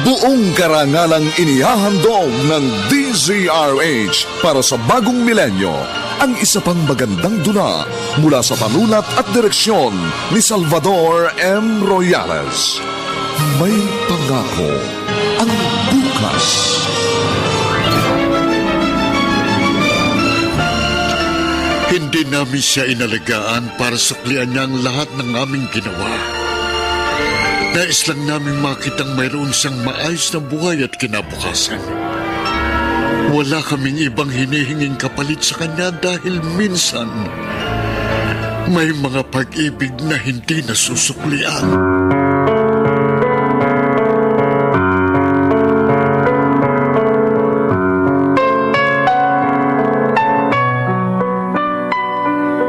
Buong karangalang inihahandog ng DZRH para sa bagong milenyo ang isa pang magandang dula mula sa panulat at direksyon ni Salvador M. Royales. May pangako ang bukas. Hindi namin siya inalagaan para suklian niya ang lahat ng aming ginawa. Nais lang namin makitang mayroon siyang maayos na buhay at kinabukasan. Wala kaming ibang hinihinging kapalit sa kanya dahil minsan may mga pag-ibig na hindi nasusuklian.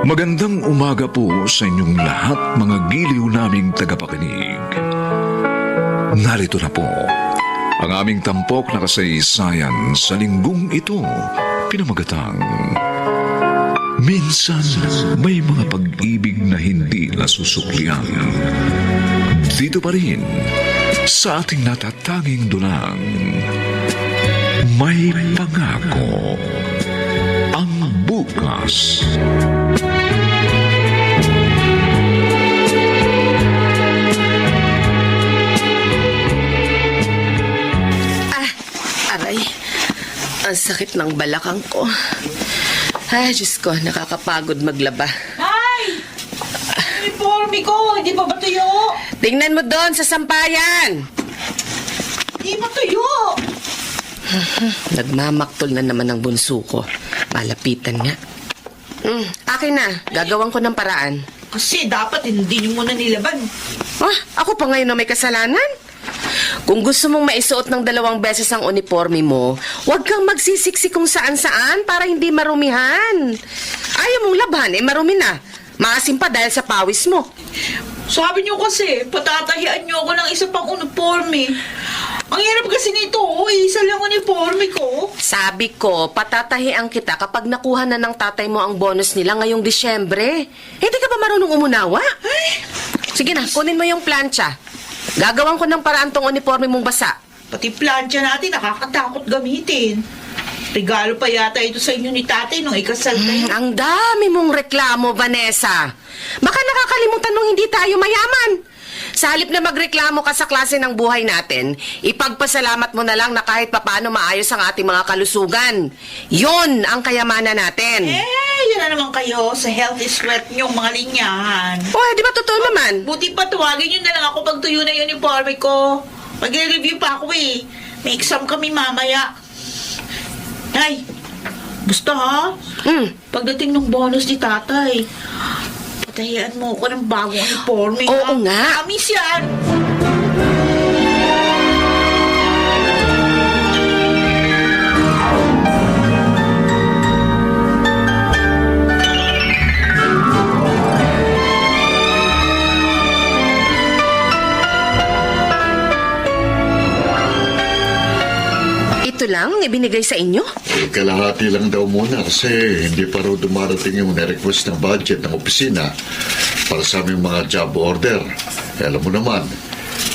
Magandang umaga po sa inyong lahat, mga giliw naming tagapakinig. Narito na po ang aming tampok na kasaysayan sa linggong ito, pinamagatang Minsan May Mga Pag-ibig na Hindi Nasusuklian. Dito pa rin sa ating natatanging dulang May Pangako ang Bukas. Ang sakit ng balakang ko. Ay, Diyos ko, nakakapagod maglaba. Ay! Uniforme ko, hindi pa ba tuyo? Tingnan mo doon sa sampayan! Hindi pa tuyo! Nagmamaktol na naman ang bunso ko. Malapitan nga. Akin na, gagawin ko ng paraan. Kasi dapat hindi nyo muna nilaban. Ako pa ngayon na may kasalanan? Kung gusto mong maisuot ng 2 beses ang uniforme mo, huwag kang magsisiksi kung saan-saan para hindi marumihan. Ayaw mong labhan, marumi na. Maasim pa dahil sa pawis mo. Sabi nyo kasi, patatahian nyo ako ng isa pang uniforme. Ang hirap kasi nito, isa lang uniforme ko. Sabi ko, patatahian kita kapag nakuha na ng tatay mo ang bonus nila ngayong Disyembre. Hindi ka ba marunong umunawa? Ay! Sige na, kunin mo yung plancha. Gagawan ko ng paraan tong uniforme mong basa. Pati plancha natin, nakakatakot gamitin. Regalo pa yata ito sa inyo ni tatay nung ikasal kayo. Ang dami mong reklamo, Vanessa. Baka nakakalimutan mong hindi tayo mayaman. Sa halip na magreklamo ka sa klase ng buhay natin, ipagpasalamat mo na lang na kahit papano maayos ang ating mga kalusugan. Yon ang kayamanan natin. Yun na naman kayo sa health is wealth nyong mga linyahan. Di ba totoo naman? Buti pa, tuwagin nyo na lang ako pag tuyo na yung uniforme ko. Mag-review pa ako eh. May exam kami mamaya. Ay, gusto ha? Pagdating ng bonus ni tatay, patahian mo ako ng bagong uniforme. Oo nga. Amis yan. Ito lang ibinigay sa inyo? Kalahati lang daw muna kasi hindi pa raw dumarating yung request ng budget ng opisina para sa aming mga job order. Alam mo naman,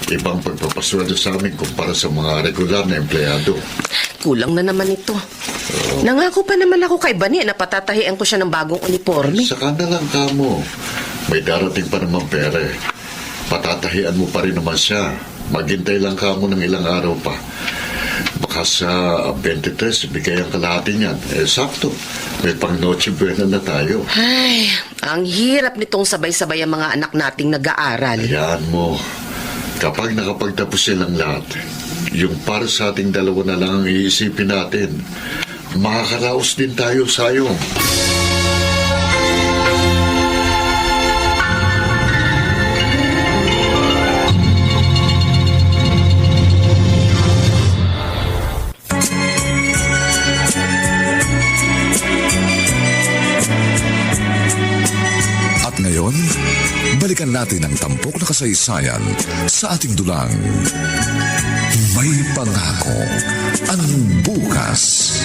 ibang pagpapasweldo sa amin kumpara sa mga regular na empleyado. Kulang na naman ito. Nangako pa naman ako kay Bani na patatahian ko siya ng bagong uniforme. Saka na lang kamo. May darating pa naman pere. Patatahian mo pa rin naman siya. Maghintay lang kamo ng ilang araw pa. Baka sa 23, bigay ang kalahati niyan. Sakto. May pang Noche Buena na tayo. Ay, ang hirap nitong sabay-sabay ang mga anak nating nag-aaral. Hayaan mo. Kapag nakapagtapos silang lahat, yung para sa ating dalawa na lang ang iisipin natin, makakaraos din tayo sayong. Ngayon, balikan natin ang tampok na kasaysayan sa ating dulang May Pangako ang Bukas.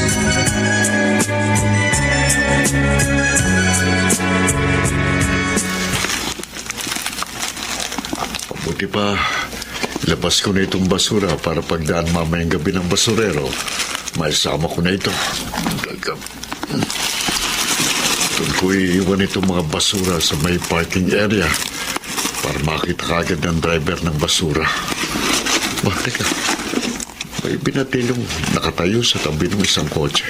Buti pa, Labas ko na itong basura para pagdaan mamayang gabi ng basurero. May sama ko na ito. Doon ko iiwan itong mga basura sa may parking area para makita kagad ng driver ng basura. Teka, may binatilyong nakatayo sa tabi ng isang kotse.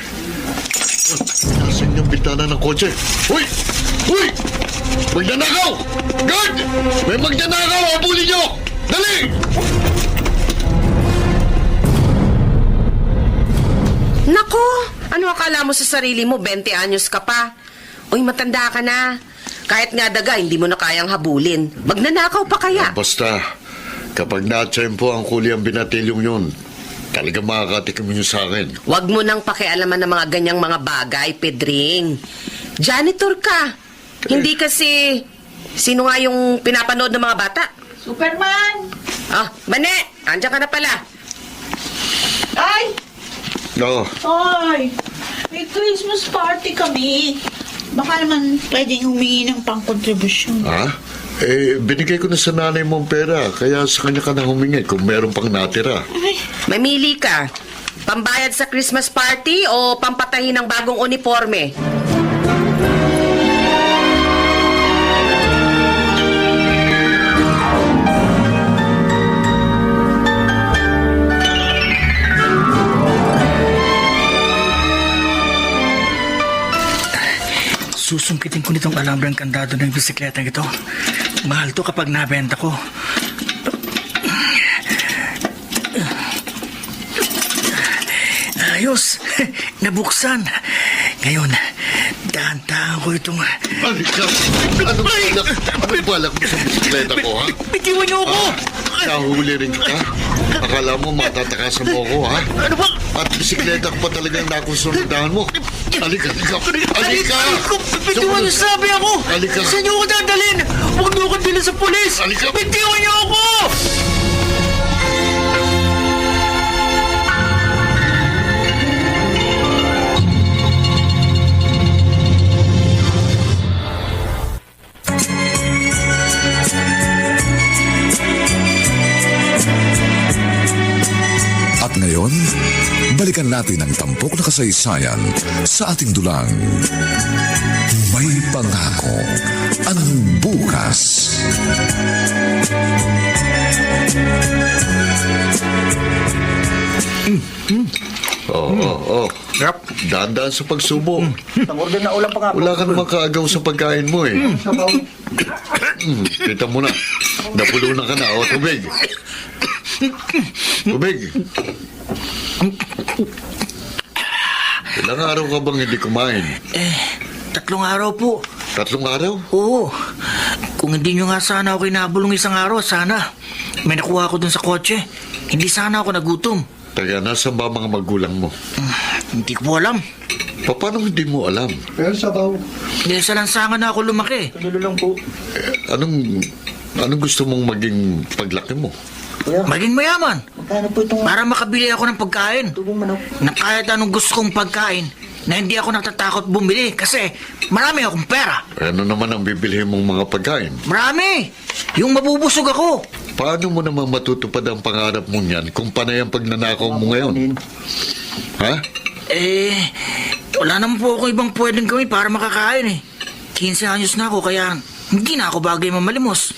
Nasaan yung bintana ng kotse? Uy! Uy! Magnanakaw! Guard! May magnanakaw! Habulin nyo! Dali! Nako, ano akala mo sa sarili mo? 20 anyos ka pa. Uy, matanda ka na. Kahit nga daga, hindi mo na kayang habulin. Magnanakaw pa kaya? Basta, kapag na-tsempo ang kuli ang binatilyong yun, talaga makakatikim nyo sa akin. Huwag mo nang pakialaman ng mga ganyang mga bagay, Pedring. Janitor ka. Hindi kasi... Sino nga yung pinapanood ng mga bata? Superman! Ah, Bane! Andiyan ka na pala. Ay! Oo. Ay! May Christmas party kami. Baka naman pwedeng humingi ng pangkontribusyon. Ha? Binigay ko na sa nanay mong pera, kaya sa kanya ka na humingi kung meron pang natira. Ay, Mamili ka. Pambayad sa Christmas party o pampatahin ng bagong uniforme? Susungkitin ko nitong alambrang kandado ng bisikleta ito. Mahal to kapag nabenta ko. Ayos! Nabuksan! Ngayon, dahan-dahan ko itong... Halika! Anong balak mo sa bisikleta ko, ha? Bitiwan niyo ako! Nahuli rin kita? Akala mo matatakasan mo ako, ha? Ano ba? At bisikleta ko pa talagang nakusundahan mo. Halika! Halika! Bitiwan niyo, sabi ako! Halika! Saan niyo ako dadalhin? Huwag niyo ako dalhin sa pulis! Halika! Bitiwan niyo ako! At ngayon, balikan natin ang tampok na kasaysayan sa ating dulang. May pangako ang bukas. Oo. Yep. Dahan-dahan sa pagsubo. Nang-order na ulam pa nga. Wala ka namang kaagaw sa pagkain mo, eh. Kita mo na. Napulunan ka na. O, tubig. Tubig. Ilang araw ka bang hindi kumain? 3 araw po. 3 araw? Oo. Kung hindi nyo nga sana ako kinabulong isang araw, sana. May nakuha ko dun sa kotse. Hindi sana ako nagutom. Kaya nasa ba mga magulang mo? Hindi ko po alam. Paano hindi mo alam? Dahil sa lansangan na ako lumaki. Anong gusto mong maging paglaki mo? Maging mayaman. Para makabili ako ng pagkain. Na kahit anong gusto kong pagkain, na hindi ako natatakot bumili kasi marami akong pera. Ano naman ang bibilhin mong mga pagkain? Marami! Yung mabubusog ako. Paano mo naman matutupad ang pangarap mong yan kung panay ang pagnanakaw mo ngayon? Ha? Wala naman po ako ibang pwedeng gawin para makakain eh. 15 anyos na ako kaya hindi na ako bagay mamalimos.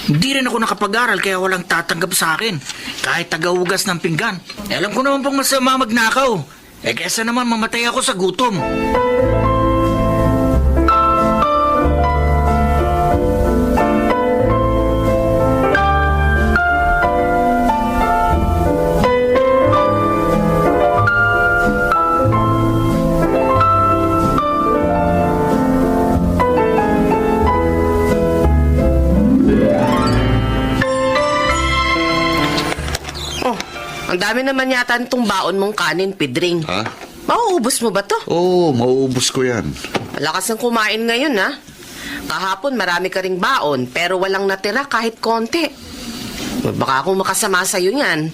Hindi rin ako nakapag-aral kaya walang tatanggap sa akin. Kahit tagahugas ng pinggan. Alam ko naman pong masama magnakaw. Kesa naman mamatay ako sa gutom. Ang dami naman yata nitong baon mong kanin, Pedring. Ha? Mauubos mo ba to? Oo, mauubos ko yan. Malakas ang kumain ngayon, ha? Kahapon marami ka ring baon, pero walang natira kahit konti. Baka kung makasama sa'yo yan.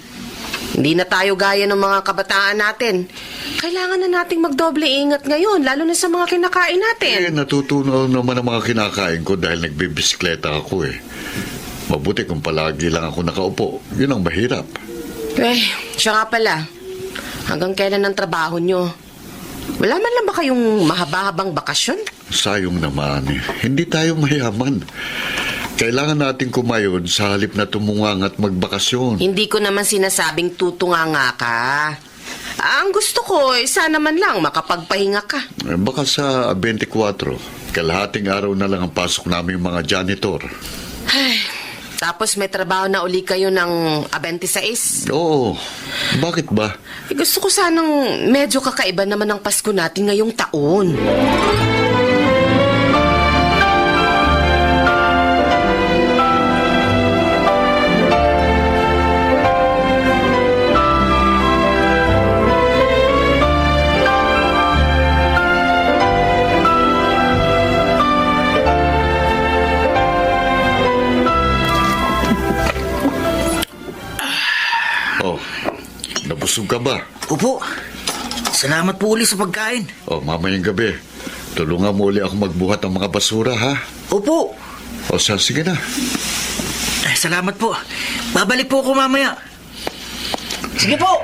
Hindi na tayo gaya ng mga kabataan natin. Kailangan na nating magdoble ingat ngayon, lalo na sa mga kinakain natin. Natutunaw naman ang mga kinakain ko dahil nagbibisikleta ako eh. Mabuti kung palagi lang ako nakaupo. Yun ang mahirap. Siya nga pala. Hanggang kailan ang trabaho nyo? Wala man lang ba kayong mahaba-habang bakasyon? Sayong naman eh. Hindi tayo mayaman. Kailangan natin kumayod sa halip na tumungang at magbakasyon. Hindi ko naman sinasabing tutunganga ka. Ang gusto ko, sana man lang makapagpahinga ka. Baka sa 24, kalahating araw na lang ang pasok namin mga janitor. Tapos may trabaho na uli kayo ng 26. Oo, bakit ba? Gusto ko sanang medyo kakaiba naman ang Pasko natin ngayong taon. Oh, nabusog ka ba? Opo. Salamat po uli sa pagkain. Oh, mamayang gabi. Tulungan mo uli ako magbuhat ng mga basura, ha? Opo. O, sige na. Salamat po. Babalik po ako mamaya. Sige po.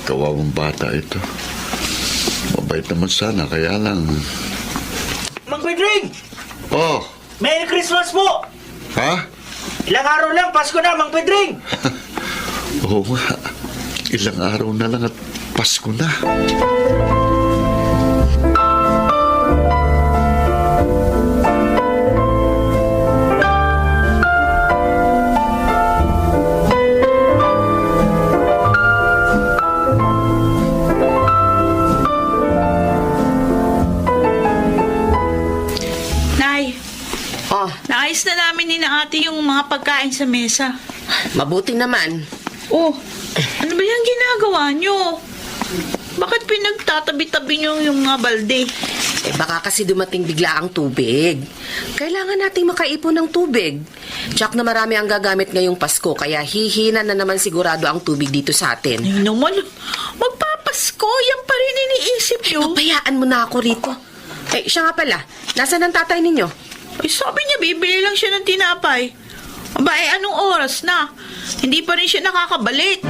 Kawawang bata ito. Mabait naman sana, kaya lang... Mang Pedring! Oh, Merry Christmas po! ha? Ilang araw lang, Pasko na, Mang Pedring! Oo nga. Ilang araw na lang at Pasko na. Nay, Oh, naayos na namin ni na ate yung mga pagkain sa mesa. mabuti naman. Oh, ano ba yung ginagawa nyo? Bakit pinagtatabi-tabi nyo yung mga balde? Baka kasi dumating bigla ang tubig. Kailangan nating makaipon ng tubig. Tsak na marami ang gagamit ngayong Pasko, kaya hihina na naman sigurado ang tubig dito sa atin. Ay naman, magpapasko, yan pa rin iniisip nyo. Pabayaan mo na ako rito. Siya nga pala, nasaan ang tatay ninyo? Ay, sabi niya, bibili lang siya ng tinapay. Aba, anong oras na? Hindi pa rin siya nakakabalik.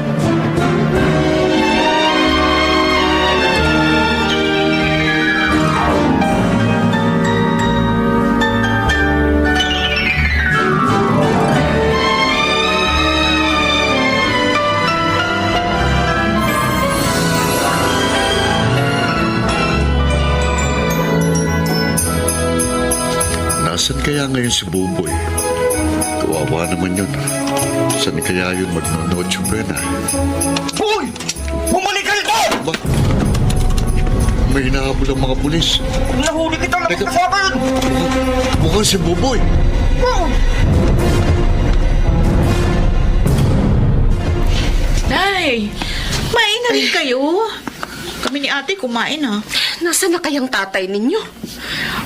Nasaan kaya ngayon si Buboy? Kawawa naman yun. Saan kaya yun magno-noche buena? Hoy! Bumalik ka rito! Ba? May hinahabol ang mga pulis. Nahuli kita lang Teka. sa akin! Mukhang si Buboy. Nay, kumain na rin kayo. Kami ni ate kumain ha. Nasaan na kayang tatay ninyo?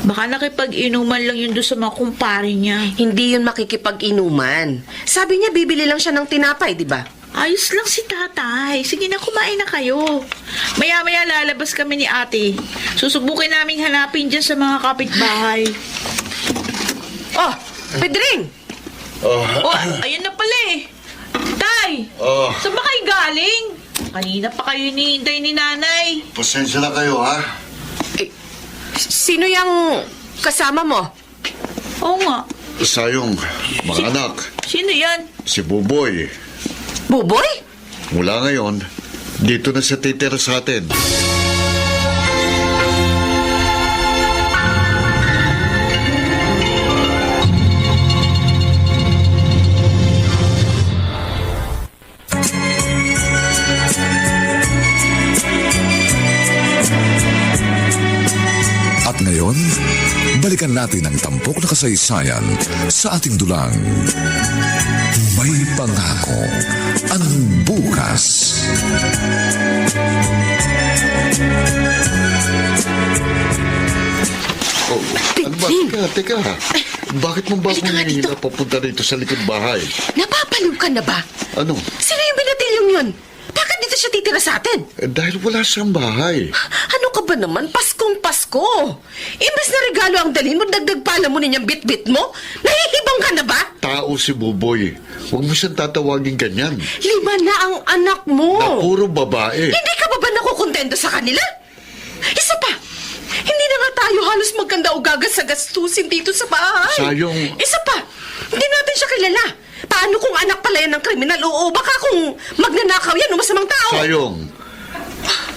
Baka nakipag-inuman lang yun doon sa mga kumpare niya. Hindi yun makikipag-inuman. Sabi niya bibili lang siya ng tinapay, di ba? Ayos lang si tatay. Sige na, kumain na kayo. Maya-maya lalabas kami ni ate. Susubukin naming hanapin dyan sa mga kapitbahay. Oh, Pedring! Oh, ayun na pala eh. Tay! Oh. Saan ba kayo galing? Kanina pa kayo hinihintay ni nanay. Pasensya na kayo, ha? Sino yung kasama mo? Oo nga. Sayong, mga anak, Sino yan? si Buboy. Buboy? Mula ngayon, dito na siya titira sa atin. At ngayon, balikan natin ang tampok na kasaysayan sa ating dulang. May pangako ang bukas. Oh, ano ba? Teka. Bakit mo ba Halika nga dito. na papunta dito sa likod bahay? Napapaliw ka na ba? Ano? Sino yung binatilyong yun? Bakit dito siya titira sa atin? Dahil wala siyang bahay. Ano ka ba naman? Paskong Pasko! Imbes na regalo ang dalhin mo, dagdag pala mo ninyang bit-bit mo? Nahihibang ka na ba? Tao si Buboy. Huwag mo siyang tatawagin ganyan. 5 na ang anak mo. Na puro babae. Hindi ka ba nakukontento sa kanila? Isa pa, hindi na nga tayo halos magkanda o gagas sa gastusin dito sa bahay. Sayong- Isa pa, hindi natin siya kilala. Paano kung anak pala yan ng kriminal? O baka kung magnanakaw yan o masamang tao? Sayong.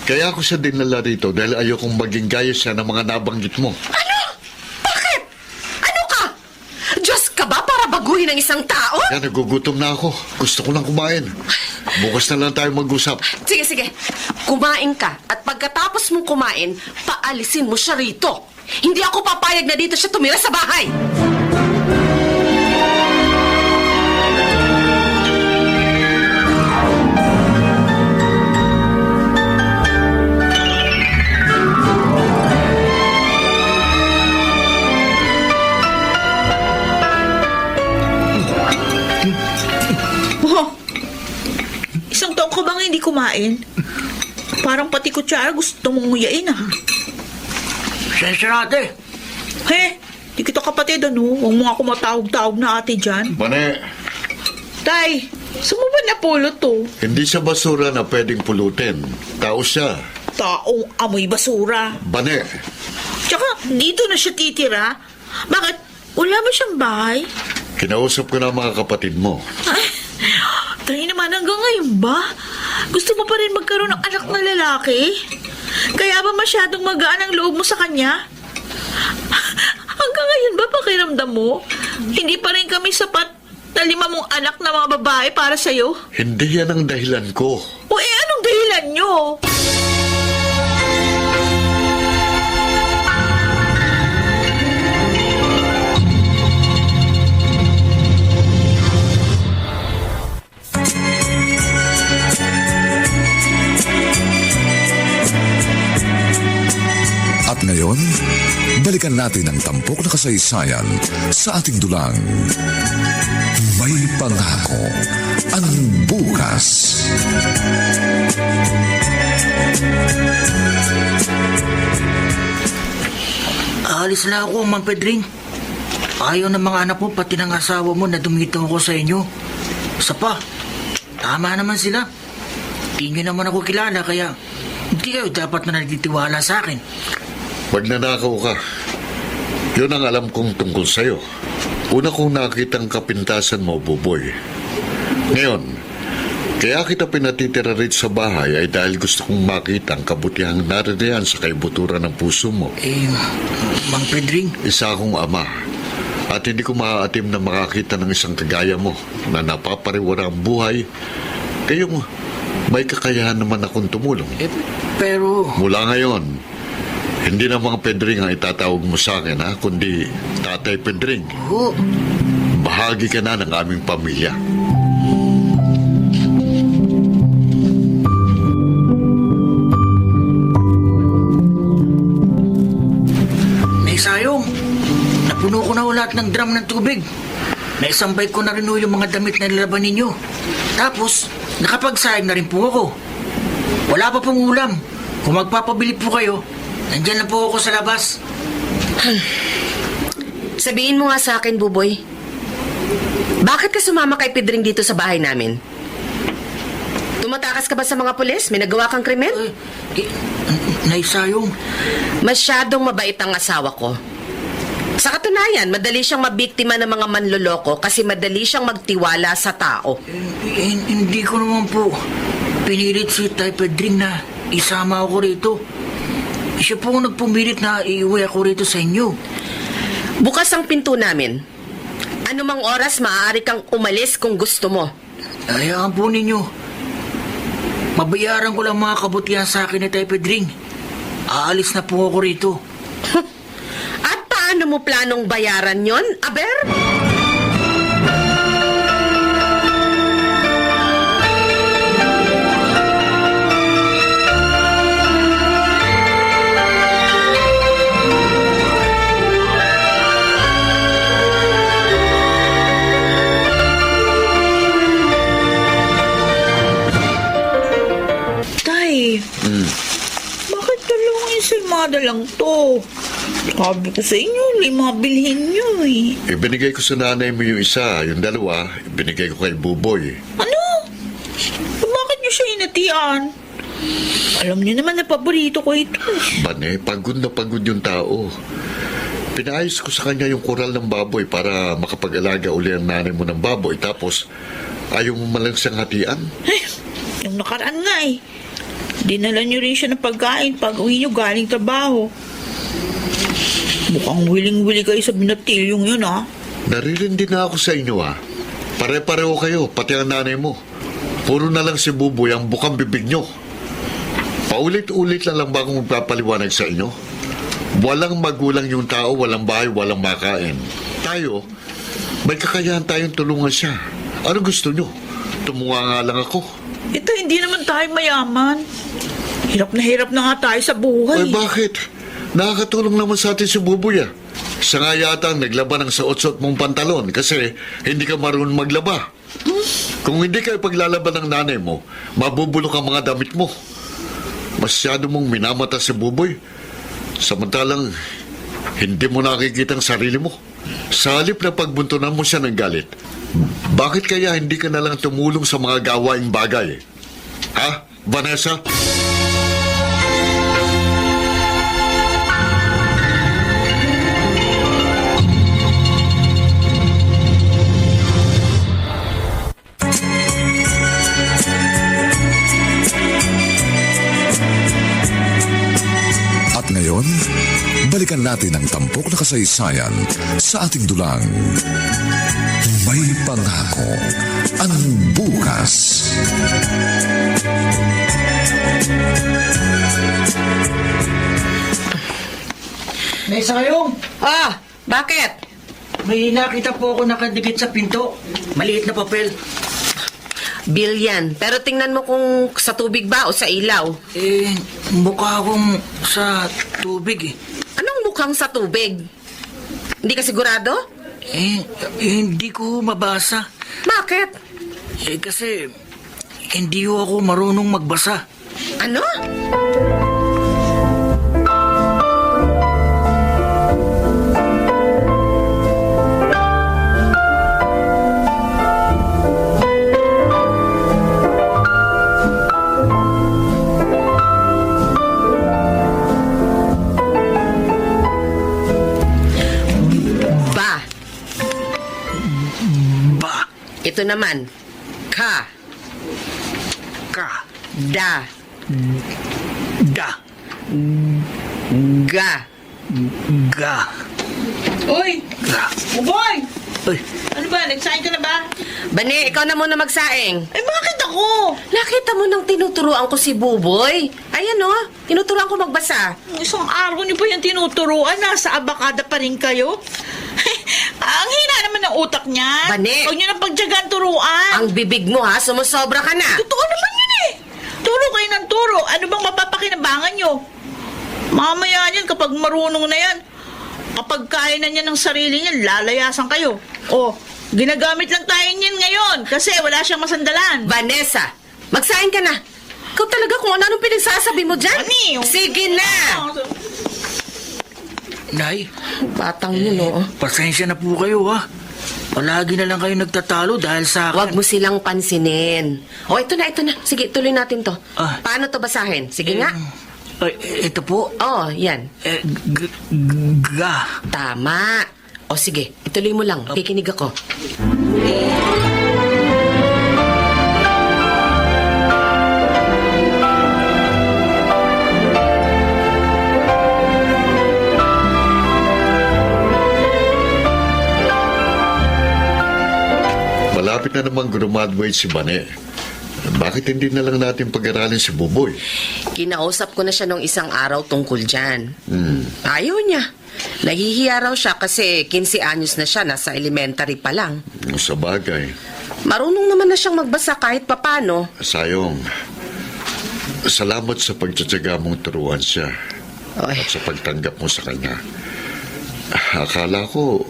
Kaya ako siya dinala rito dahil ayokong maging gaya siya ng mga nabanggit mo. Ano? Bakit? Ano ka? Diyos ka ba para baguhin ang isang tao? Kaya nagugutom na ako. Gusto ko lang kumain. Bukas na lang tayo mag-usap. Sige, sige. Kumain ka. At pagkatapos mong kumain, paalisin mo siya rito. Hindi ako papayag na dito siya tumira sa bahay. Oh, isang taon ka bang hindi kumain? Parang pati kutsara gusto mong nguyain ah. Sensya natin. He, di kita kapatid ano. Huwag mo ako matawag-tawag na ate dyan. Bane, Tay, saan mo ba napulot to? hindi siya basura na pwedeng pulutin. Tao siya. Taong amoy basura. Bane, Tsaka, dito na siya titira. Bakit? Wala ba siyang bahay? kinausap ko na ang mga kapatid mo. Ay, tayo naman hanggang ngayon ba? Gusto mo pa rin magkaroon ng anak na lalaki? Kaya ba masyadong magaan ang loob mo sa kanya? Hanggang ngayon ba pakiramdam mo? Hindi pa rin kami sapat na 5 mong anak na mga babae para sa'yo? Hindi yan ang dahilan ko. O anong dahilan nyo? At ngayon, balikan natin ang tampok na kasaysayan sa ating dulang. May pangako ang bukas. Aalis na ako, Mang Pedring. Ayaw ng mga anak mo, pati ng asawa mo na dumito ako sa inyo. Isa pa, tama naman sila. Di nyo naman ako kilala, kaya hindi kayo dapat na nagtitiwala sa akin. Pag nanakaw ka, yun ang alam kong tungkol sa'yo. Una kong nakita ang kapintasan mo, Buboy. Ngayon, kaya kita pinatitira rito sa bahay ay dahil gusto kong makita ang kabutihang naririyan sa kaibuturan ng puso mo. Mang Pedring, Isa akong ama at hindi ko maaatim na makakita ng isang kagaya mo na napapariwara ang buhay. Kayong may kakayahan naman akong tumulong. pero... Mula ngayon, hindi na mga Pedring ang itatawag mo sa akin, ha? Kundi Tatay Pedring. Oh, Bahagi ka na ng aming pamilya. naisayong. Napuno ko na lahat ng drum ng tubig. Naisambay ko na rin yung mga damit na nilaban ninyo. Tapos, nakapagsayang na rin po ako. Wala pa pong ulam. Kung magpapabili po kayo, nandyan na po ako sa labas. Sabihin mo nga sa akin, Buboy. Bakit ka sumama kay Pedring dito sa bahay namin? Tumatakas ka ba sa mga pulis? May nagawa kang krimen? Naisayong. Masyadong mabait ang asawa ko. Sa katunayan, madali siyang mabiktima ng mga manloloko kasi madali siyang magtiwala sa tao. Hindi ko naman po pinilit si Tay Pedring na isama ako rito. Siya po ang nagpumilit na iuwi ako rito sa inyo. Bukas ang pinto namin. Anumang oras maaari kang umalis kung gusto mo. Hayaan po ninyo. Mabayaran ko lang mga kabutihan sa akin ni Tay Pedring. Aalis na po ako rito. At paano mo planong bayaran yon, Aber? Tay, bakit dalawang ensaymada lang to? Sabi ko sa inyo, mga bilhin nyo eh. Ibinigay ko sa nanay mo yung isa, yung dalawa, ibinigay ko kay Buboy. Ano? Bakit nyo siya inatian? Alam niyo naman na paborito ko ito. Bane, pagod na pagod yung tao. Pinaayos ko sa kanya yung koral ng baboy para makapag-alaga uli ang nanay mo ng baboy. Tapos, ayaw mo malang siyang hatian. Ay, yung nakaraan nga eh. Dinala niyo rin siya ng pagkain pag uwi niyo galing trabaho. Mukhang willing-willy kayo sa binatilyong yun, ha? Naririndi na ako sa inyo, ha? Pare-pareho kayo, pati ang nanay mo. Puro na lang si Buboy ang bukang bibig nyo. Paulit-ulit lang ba akong magpapaliwanag sa inyo? Walang magulang yung tao, walang bahay, walang makain. Tayo, may kakayahan tayong tulungan siya. Ano gusto nyo? Tumunga nga lang ako. Ito, hindi naman tayo mayaman. Hirap na nga tayo sa buhay. Ay, bakit? Nakakatulong naman sa atin si Buboy, ah. Siya nga yata ang naglaba ng suot-suot mong pantalon kasi hindi ka marunong maglaba. Kung hindi ka ipaglalaban ng nanay mo, mabubulok ang mga damit mo. Masyado mong minamata si Buboy. Samantalang, hindi mo nakikita ang sarili mo. Sa halip na pagbuntunan mo siya ng galit, bakit kaya hindi ka nalang tumulong sa mga gawaing bagay? Ha, Vanessa? At ngayon, balikan natin ang tampok na kasaysayan sa ating dulang. May pangako ang bukas. May sayong! Ah, bakit? May nakita po ako nakadikit sa pinto. Maliit na papel. Bill yan. Pero tingnan mo kung sa tubig ba o sa ilaw. Mukha akong sa tubig eh. Anong mukhang sa tubig? Hindi ka sigurado? Hindi ko mabasa. Bakit? Kasi hindi ho ako marunong magbasa. Ano? Ba, Ito naman. Ka. ka, Da. da, Ga. ga, Uy! ga. Buboy! Ay, Ano ba? Nagsahin ka na ba? Bane, ikaw na muna magsaing. Eh, bakit ako? Nakita mo nang tinuturuan ko si Buboy. Ayan o, tinuturuan ko magbasa. Isang araw niyo pa yung tinuturuan. Nasa abakada pa rin kayo. Ang hina naman ng utak niya. Bane. Huwag niyo na pagtyagaan turuan. Ang bibig mo ha, sumusobra ka na. Totoo naman yun eh. Turo kayo ng turo. Ano bang mapapakinabangan nyo? Mamaya yan, kapag marunong na yan, kapag kaya na niya ng sarili niya, lalayasan kayo. O, ginagamit lang tayo niyan ngayon kasi wala siyang masandalan. Vanessa, magsaing ka na. Ikaw talaga kung ano-anong pinagsasabi mo dyan. Ani, Sige na. Nay, Batang yun o. pasensya na po kayo ha. Palagi na lang kayo nagtatalo dahil sa akin. Huwag mo silang pansinin. O, ito na. Sige, tuloy natin to. Ah. Paano to basahin? Sige nga. Ay, ito po. Oh, yan. Ga. Tama. O sige, ituloy mo lang. Kikinig ako. Malapit na namang graduate si Bane. Bakit hindi na lang natin pag-aralin si Buboy? Kinausap ko na siya nung isang araw tungkol dyan. Ayaw niya. Nahihiya raw siya kasi 15 anyos na siya, nasa elementary pa lang. Sa bagay, Marunong naman na siyang magbasa kahit papano. sayong. Salamat sa pagtsatsaga mong turuan siya Oy, at sa pagtanggap mo sa kanya. Akala ko,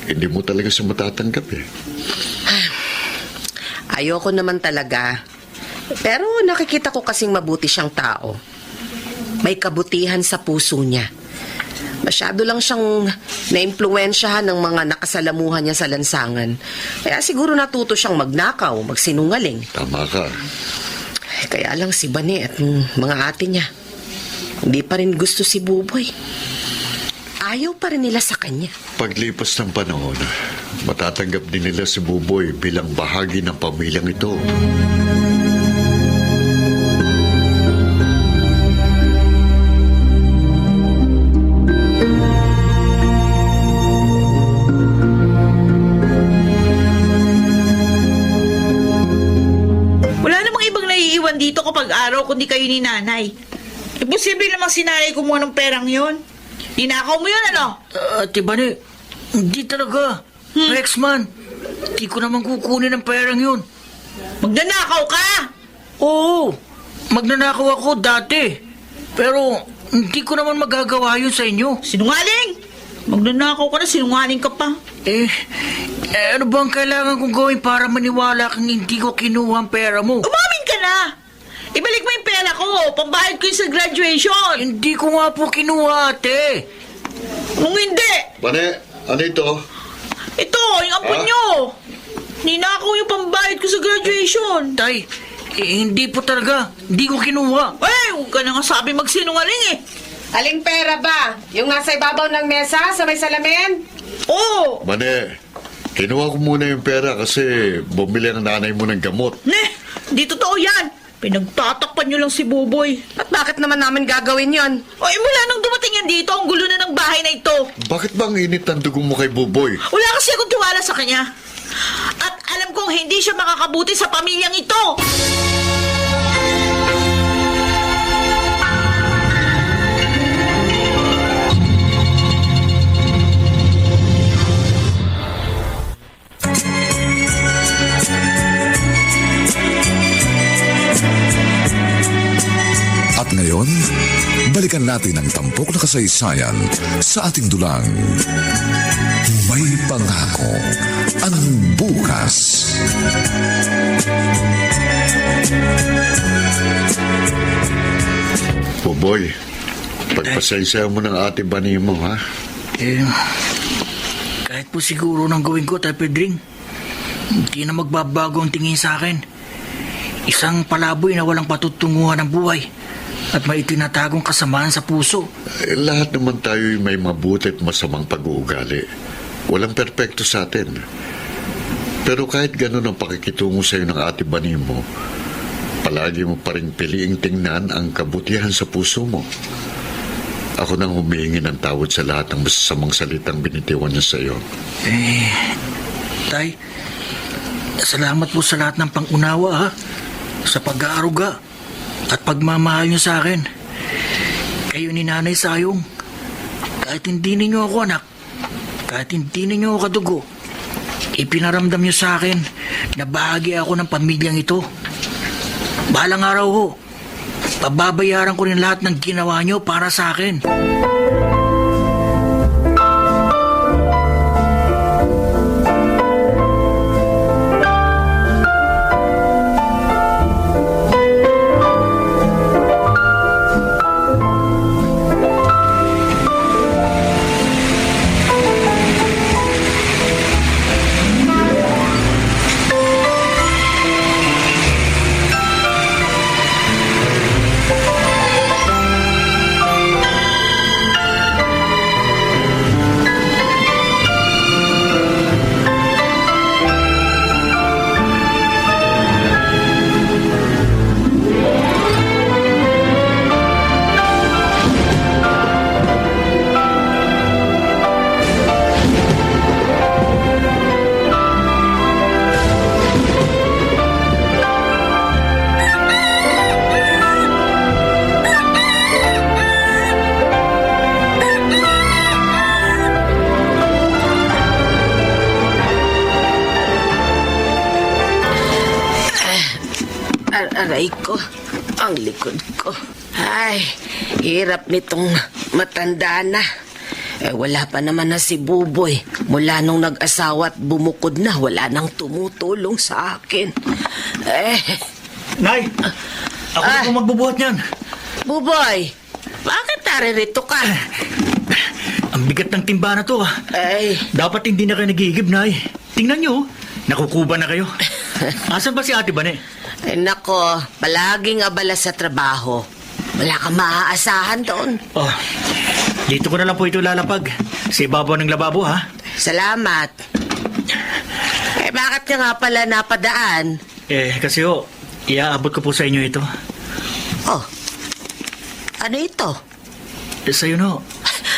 hindi mo talaga siya matatanggap eh. ayoko naman talaga. Pero nakikita ko kasing mabuti siyang tao. May kabutihan sa puso niya. Masyado lang siyang naimpluwensyahan ng mga nakasalamuhan niya sa lansangan. Kaya siguro natuto siyang magnakaw, magsinungaling. Tama ka. Kaya lang si Bani at mga ate niya, hindi pa rin gusto si Buboy. Ayaw pa rin nila sa kanya. Paglipas ng panahon, matatanggap din nila si Buboy bilang bahagi ng pamilyang ito. Wala namang ibang naiiwan dito kapag araw kundi kayo ni nanay. Imposible namang si nanay kumuha ng perang yon. Ninakaw mo yun, ano? Ate Bani, hindi talaga. Rexman, di ko naman kukunin ang perang yun. Magnanakaw ka! Oo, magnanakaw ako dati. Pero hindi ko naman magagawa yun sa inyo. Sinungaling! Magnanakaw ka na, sinungaling ka pa. Ano ba ang kailangan kong gawin para maniwala kang hindi ko kinuha ang pera mo? Umamin ka na! Ibalik mo yung pera ko, pambayad ko yung sa graduation. Hindi ko nga po kinuha, ate. Nung hindi, Bane, ano ito? ito, yung ampon nyo. Ninakaw yung pambayad ko sa graduation. Tay, hindi po talaga. Hindi ko kinuha. Huwag ka na nga sabi magsinungaling eh. Aling pera ba? Yung nasa ibabaw ng mesa sa may salamin? Oo! Bane, kinuha ko muna yung pera kasi bumili ng nanay mo ng gamot. Di totoo yan. Pinagtatakpan nyo lang si Buboy. At bakit naman namin gagawin yon? Mula nang dumating yan dito, ang gulo na ng bahay na ito. Bakit ba ang init ng dugo mo kay Buboy? Wala kasi akong tiwala sa kanya. At alam kong hindi siya makakabuti sa pamilyang ito. At ngayon, balikan natin ang tampok na kasaysayan sa ating dulang. May pangako ang bukas. Buboy, pagpasensya mo ng ate Bani mo, ha? Kahit po siguro nang gawin ko, Tay Pedring, hindi na magbabago ang tingin sa akin. Isang palaboy na walang patutunguhan ng buhay at may itinatagong kasamaan sa puso. Lahat naman tayo'y may mabuti at masamang pag-uugali. Walang perpekto sa atin. Pero kahit ganun ang pakikitungo sa iyo ng ate Bani mo, palagi mo pa rin piliing tingnan ang kabutihan sa puso mo. Ako nang humihingi ng tawad sa lahat ng masasamang salitang binitiwan niya sa iyo. Tay, salamat po sa lahat ng pangunawa, ha? Sa pag-aaruga at pagmamahal niyo sa akin. Kayo ni Nanay Sayong, kahit hindi ninyo ako anak, kahit hindi ninyo ako kadugo, ipinaramdam niyo sa akin na bahagi ako ng pamilyang ito. Balang araw ho, pababayaran ko rin lahat ng ginawa niyo para sa akin. Aray ko, ang likod ko. Ay, hirap nitong matanda na. Wala pa naman na si Buboy. Mula nung nag-asawa at bumukod na, wala nang tumutulong sa akin. Nay, ako na po magbubuhat niyan. Buboy, bakit naririto ka? Ang bigat ng timba na to ah. Ay, Dapat hindi na kayo nagigib, Nay. Tingnan nyo, nakukuba na kayo. Asan ba si Ate Bane? ay nako, palaging abala sa trabaho. Wala kang maaasahan doon. Oh, dito ko na lang po ito lalapag. Sa ibabaw ng lababo, ha? Salamat. Eh, bakit ka nga pala napadaan? Kasi iaabot ko po sa inyo ito. Oh, ano ito? Sa'yo no.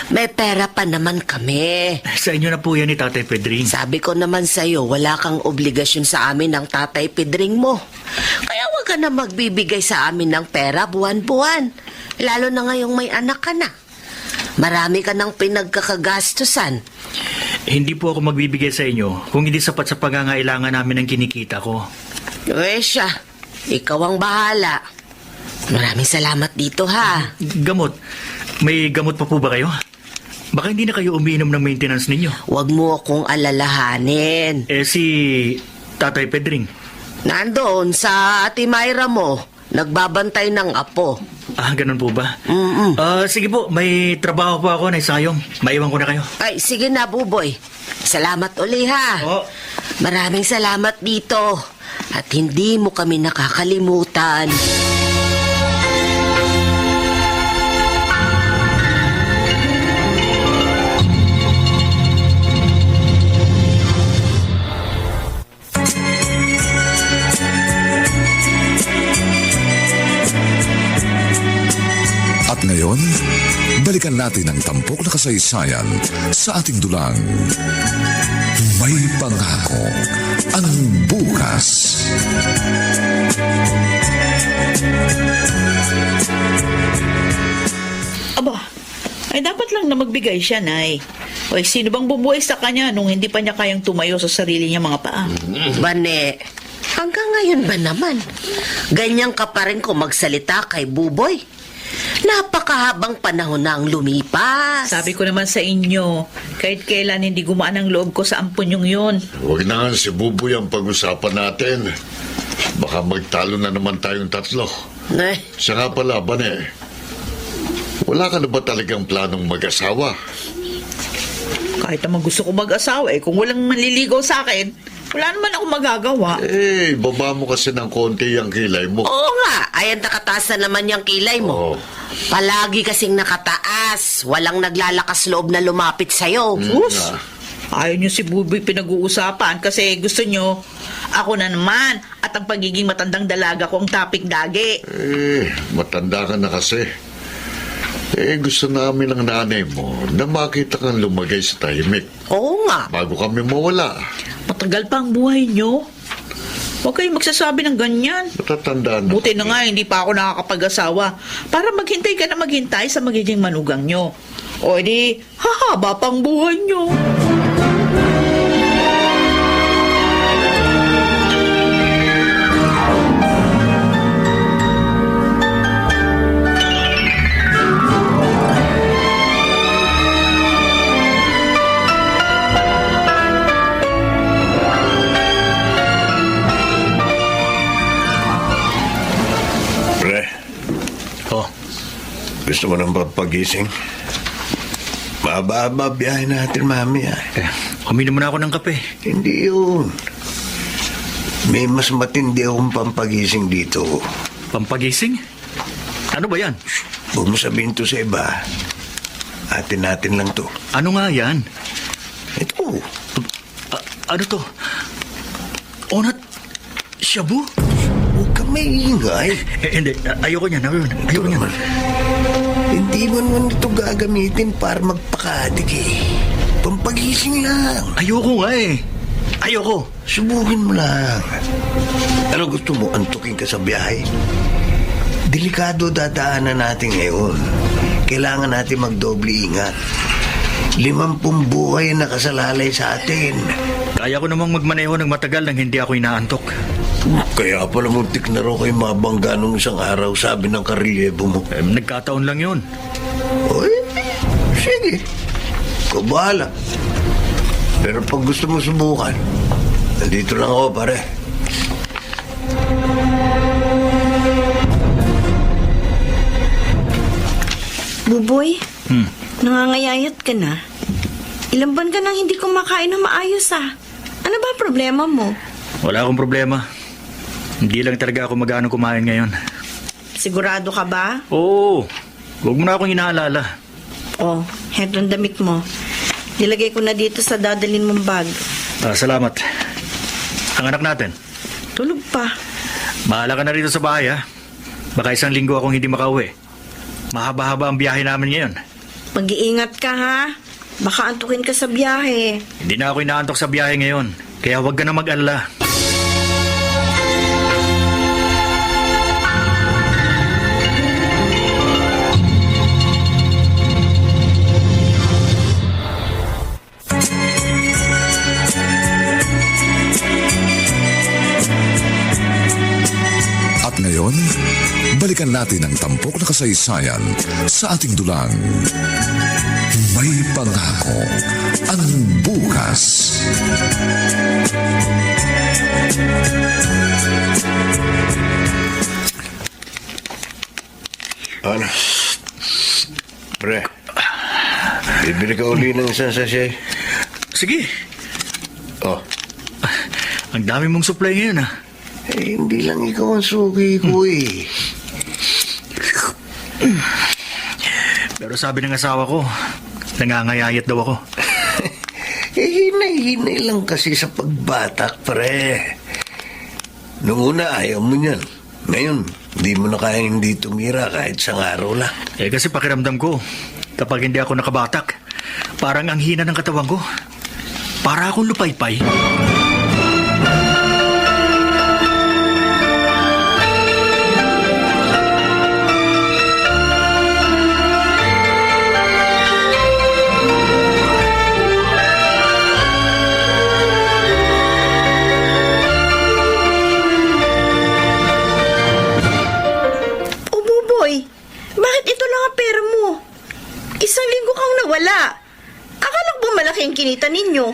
May pera pa naman kami. Sa inyo na po yan ni Tatay Pedring. Sabi ko naman sa'yo, wala kang obligasyon sa amin ng tatay Pedring mo. Kaya wag ka na magbibigay sa amin ng pera buwan-buwan. Lalo na ngayong may anak ka na. Marami ka ng pinagkakagastusan. Hindi po ako magbibigay sa inyo kung hindi sapat sa pangangailangan namin ng kinikita ko. Siya, ikaw ang bahala. Maraming salamat dito ha. Gamot. May gamot pa po ba kayo? Baka hindi na kayo umiinom ng maintenance ninyo. Huwag mo akong alalahanin. Si Tatay Pedring. Nandoon sa Ate Myra mo, nagbabantay ng apo. Ganun po ba? Mm-mm. Sige po, may trabaho po ako na isayong. Maiwan ko na kayo. Ay, sige na, Buboy. Salamat uli ha. Oo. Maraming salamat dito. At hindi mo kami nakakalimutan. At ngayon, balikan natin ang tampok na kasaysayan sa ating dulang. May pangako ang bukas. Aba, ay dapat lang na magbigay siya, Nay. O sino bang bubuhay sa kanya nung hindi pa niya kayang tumayo sa sarili niya mga paa? Bane, hanggang ngayon ba naman? Ganyan ka pa rin kung magsalita kay Buboy? Napakahabang panahon na ang lumipas. Sabi ko naman sa inyo, kahit kailan hindi gumaan ang loob ko sa ampon yung yun. Huwag na nga si Buboy ang pag-usapan natin. Baka magtalo na naman tayong tatlo. Eh, Siya nga pala, Bane. Wala ka na ba talagang planong mag-asawa? Kahit naman gusto ko mag-asawa kung walang manliligaw sa akin, wala naman ako magagawa. Baba mo kasi ng konti yung kilay mo. oo nga, ayan nakataas na naman yung kilay mo. Oo. Palagi kasing nakataas. Walang naglalakas loob na lumapit sa'yo. Sus, ayaw niyo si Buboy pinag-uusapan kasi gusto niyo ako na naman at ang pagiging matandang dalaga ko ang topic dagi. Matanda ka na kasi. Gusto namin ng nanay mo na makita kang lumagay sa tahimik Oo nga. bago kami mawala. Matagal pa ang buhay niyo. Huwag kayong magsasabi ng ganyan. Matatanda na. Buti na nga, hindi pa ako nakakapag-asawa. Para maghintay ka na maghintay sa magiging manugang nyo. O edi, hahaba pang buhay nyo. Pre, Oh, gusto mo nang papagising? Mahaba-haba biyahe natin mamaya. uminom muna ako ng kape. Hindi yun. May mas matindi akong pampagising dito. Pampagising? Ano ba yan? Huwag mo sabihin to sa iba. Atin natin lang to. Ano nga yan? Ito. Ano to? Onat? Shabu? Huwag ka maingay. Hindi. Ayoko niyan. Ayoko niyan. Hindi mo naman ito gagamitin para magpakadik eh. Pampagising lang. Ayoko nga eh. Ayoko. Subukin mo lang. Ano gusto mo? Antukin ka sa biyahe? Delikado dadaanan natin ngayon. Kailangan natin magdoble ingat. 50 buhay ang nakasalalay sa atin. Kaya ko namang magmaneho ng matagal nang hindi ako inaantok. Kaya pala muntik na raw kayo mabangga nung isang araw, sabi ng karelyebo mo. Nagkataon lang yun. Oy, sige. Ikaw bahala. Pero pag gusto mo subukan, nandito lang ako, pare. Buboy, Nangangayayat ka na. Ilang buwan ka nang hindi kumakain na maayos Ano ba ang problema mo? Wala akong problema. Hindi lang talaga ako mag-ano kumain ngayon. Sigurado ka ba? Oo, huwag mo na akong inaalala. Oh, heto ang damit mo. Nilagay ko na dito sa dadalhin mong bag. Salamat. Ang anak natin, Tulog pa. bahala ka na rito sa bahay ha. Baka 1 linggo akong hindi makauwi. Mahaba-haba ang biyahe namin ngayon. Mag-iingat ka ha. Baka antukin ka sa biyahe. Hindi na ako inaantok sa biyahe ngayon. Kaya huwag ka na mag-alala. At ngayon, balikan natin ang tampok na kasaysayan sa ating dulang. May pangako ang bukas. Ano? Pre, bibili ka uli ng isang sachet. Sige, Oh, ang dami mong supply ngayon ha. hindi lang ikaw ang suki ko eh. Pero sabi ng asawa ko, nangangayayat daw ako. Hinay-hinay lang kasi sa pagbatak, pre. Noong una, ayaw mo niyan. Ngayon, hindi mo na kayang hindi tumira kahit sa araw lang. Kasi pakiramdam ko, kapag hindi ako nakabatak, parang ang hina ng katawan ko. Para akong lupaypay. Oh, Buboy. Bakit ito lang ang pera mo? 1 linggo kang nawala. Akala ko ba malaki ang kinita ninyo?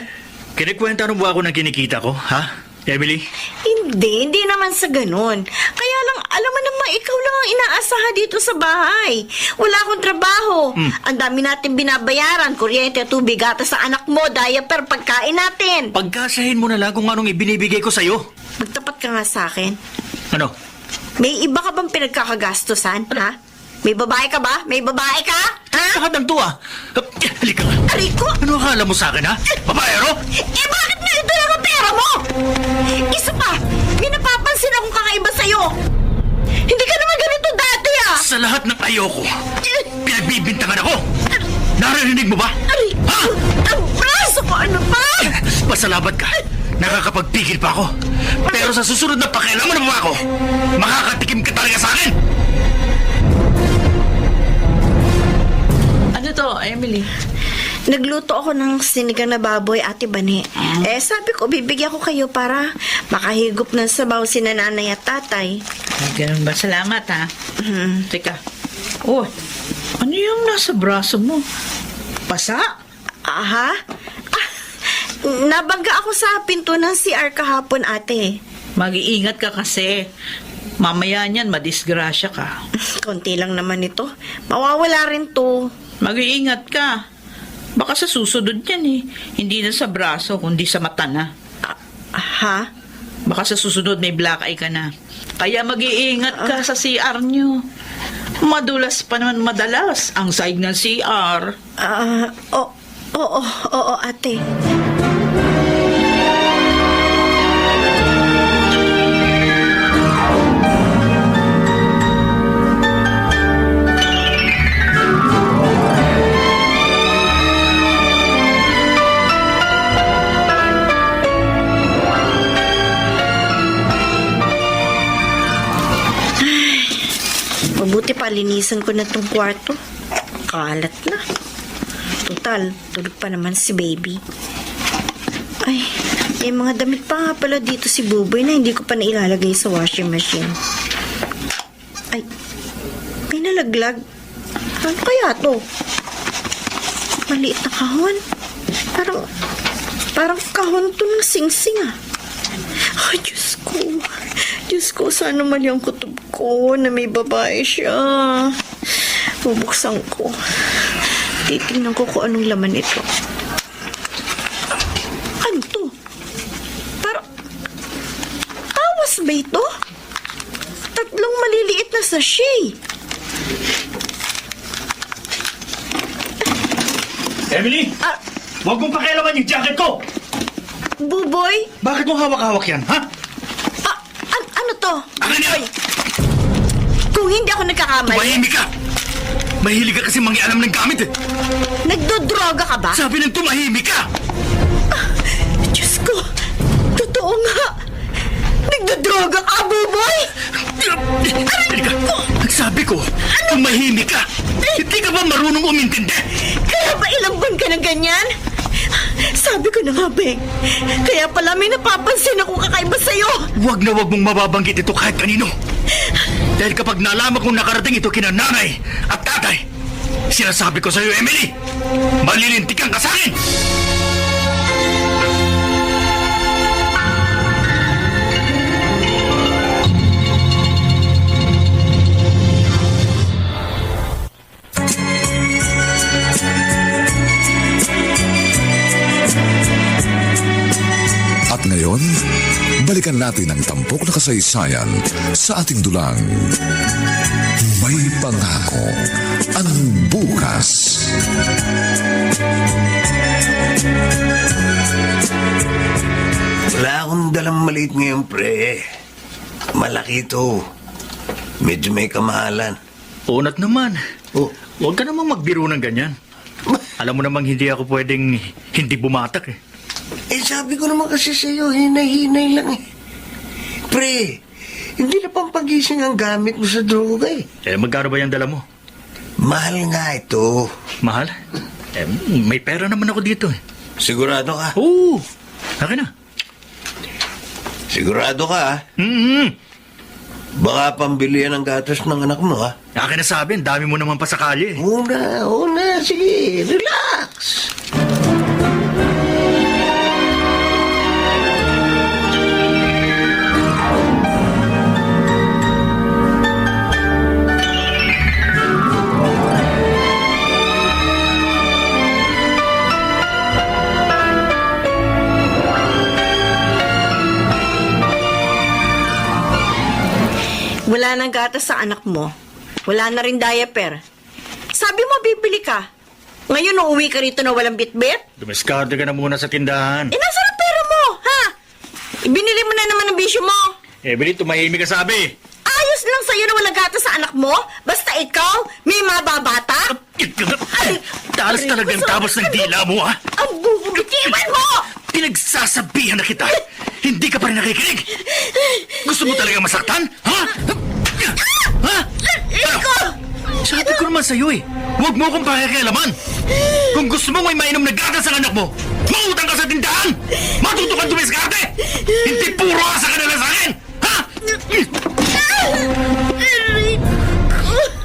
Kinikwenta mo ba ako ng kinikita ko, ha? Emily? Hindi naman sa ganun. Kaya lang, alam mo naman, ikaw lang ang inaasahan dito sa bahay. Wala akong trabaho. Ang dami natin binabayaran, kuryente, tubig, gatas sa anak mo, diaper, pagkain natin. Pagkasahin mo na lang kung anong ibinibigay ko sa'yo. Magtapat ka nga sa akin. Ano? May iba ka bang pinagkakagastusan, ha? May babae ka ba? May babae ka? Ha? Lahat ng tuwa. Halika nga. Aray ko! Ano akala mo sa akin, ha? Babaero? Eh, bakit na ito lang ang pera mo? Isa pa, may napapansin akong kakaiba sa'yo. Hindi ka naman ganito dati, Sa lahat ng ayoko, pinagbibintangan ako. Narinig mo ba? Aray! Ha? Ang braso ko, ano pa? Pasalamat ka. Nakakapagpigil pa ako. Pero sa susunod na pakialaman mo ako, makakatikim ka talaga sa akin. Ano to, Emily? Nagluto ako ng sinigang na baboy, Ate Bani. Sabi ko, bibigyan ko kayo para makahigop ng sabaw si nanay at tatay. Ay, ganun ba? Salamat, ha? Teka. Oh, ano yung nasa braso mo? Pasa? Aha? Nabangga ako sa pinto ng CR kahapon, ate. Mag-iingat ka kasi. Mamaya niyan, madisgrasya ka. Konti lang naman ito. Mawawala rin to. Mag-iingat ka. Baka sa susunod yan eh. Hindi na sa braso, kundi sa mata na. Ha? Baka sa susunod may black eye ka na. Kaya mag-iingat ka sa CR nyo. Madulas pa naman madalas ang side ng CR. Oo, ate. Mabuti pa, linisan ko na tong kwarto. Kalat na. Total, tulog pa naman si baby. Ay, may mga damit pa nga pala dito si Buboy na hindi ko pa nailalagay sa washing machine. Ay, may nalaglag. Ano kaya to? Maliit na kahon. Parang kahon to ng singsing ah. Ay, Diyos ko. Diyos ko, sana mali ang kutob ko na may babae siya. Bubuksan ko. Titingnan ko kung anong laman ito. Ano to? Parang... Tawas ba ito? 3 maliliit na sachet. Emily! Huwag mong pakialaman yung jacket ko! Buboy? Bakit mo hawak-hawak yan, ha? Ano to? Akin yan! Kung hindi ako nagkakamali, Tumahimik ka! Mahilig ka kasi mangialam ng gamit eh. nagdodroga ka ba? Sabi ng tumahimik ka! Diyos ko, totoo nga. Nagdodroga ka, Buboy! Halika! Sabi ko, tumahimik ka! Hindi ka ba marunong umintindi? Kaya ba ilang buwan ka na ganyan? Sabi ko na nga, Beng. Kaya pala may napapansin akong kakaiba sa'yo. Huwag na huwag mong mababanggit ito kahit kanino. Dahil kapag nalaman kong nakarating ito kina nanay at tatay, sinasabi ko sa'yo, Emily, malilintikan ka sa akin! At ngayon, balikan natin ang tampok na kasaysayan sa ating dulang. May pangako ang bukas. Wala akong dalang maliit ngayon, pre. Malaki ito. Medyo may kamahalan. Unat naman. Oh, Huwag ka namang magbiro ng ganyan. Alam mo namang hindi ako pwedeng hindi bumatak eh. sabi ko naman kasi sa'yo, hinay-hinay lang eh. Pre, hindi na pampagising ang gamit mo sa droga eh. Magkano ba yung dala mo? Mahal nga ito. Mahal? May pera naman ako dito eh. Sigurado ka? Oo, akin na. Sigurado ka, ha? Baka pambili yan ang gatas ng anak mo, ha? Akin na sabi, ang dami mo naman pa sa kalye. Una, sige, relax. Wala nang gatas sa anak mo. Wala na rin diaper. Sabi mo, bibili ka. Ngayon, uuwi ka rito na walang bitbit? Dumiskarte ka na muna sa tindahan. Nasaan ang pera mo, ha? Ibinili mo na naman ang bisyo mo. Billy, tumahimik ka sabi. Ayos lang sa'yo na walang gatas sa anak mo? Basta ikaw, may mababata? Talas talagang tapos ng dila mo, ha? Ang bubugitiwan mo! Pinagsasabihan na kita. Hindi ka pa rin nakikinig. Gusto mo talaga masaktan? Ha? Ha? Iko! Sabi ko naman sa'yo eh. Huwag mo akong pakikialaman. Kung gusto mo may mainom na gatas ang anak mo, mautang ka sa tindahan. Matuto kang tumiskarte. Hindi puro asa ka na lang sa akin. Ha?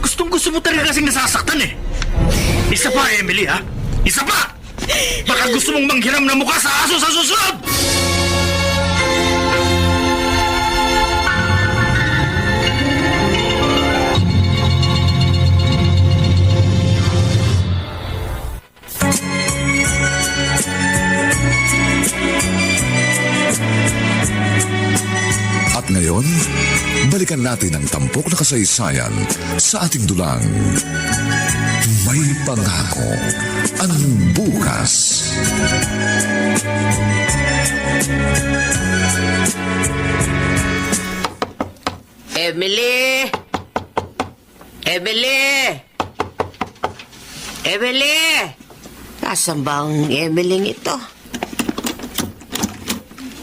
Gustong gusto mo talaga kasing nasasaktan eh. Isa pa, Emily, ha? Isa pa! Baka gusto mong manghiram na mukha sa aso sa susunod! At ngayon, balikan natin ang tampok na kasaysayan sa ating dulang. May pangako ang bukas. Emily! Emily! Emily! Nasaan ba ang Emily ito?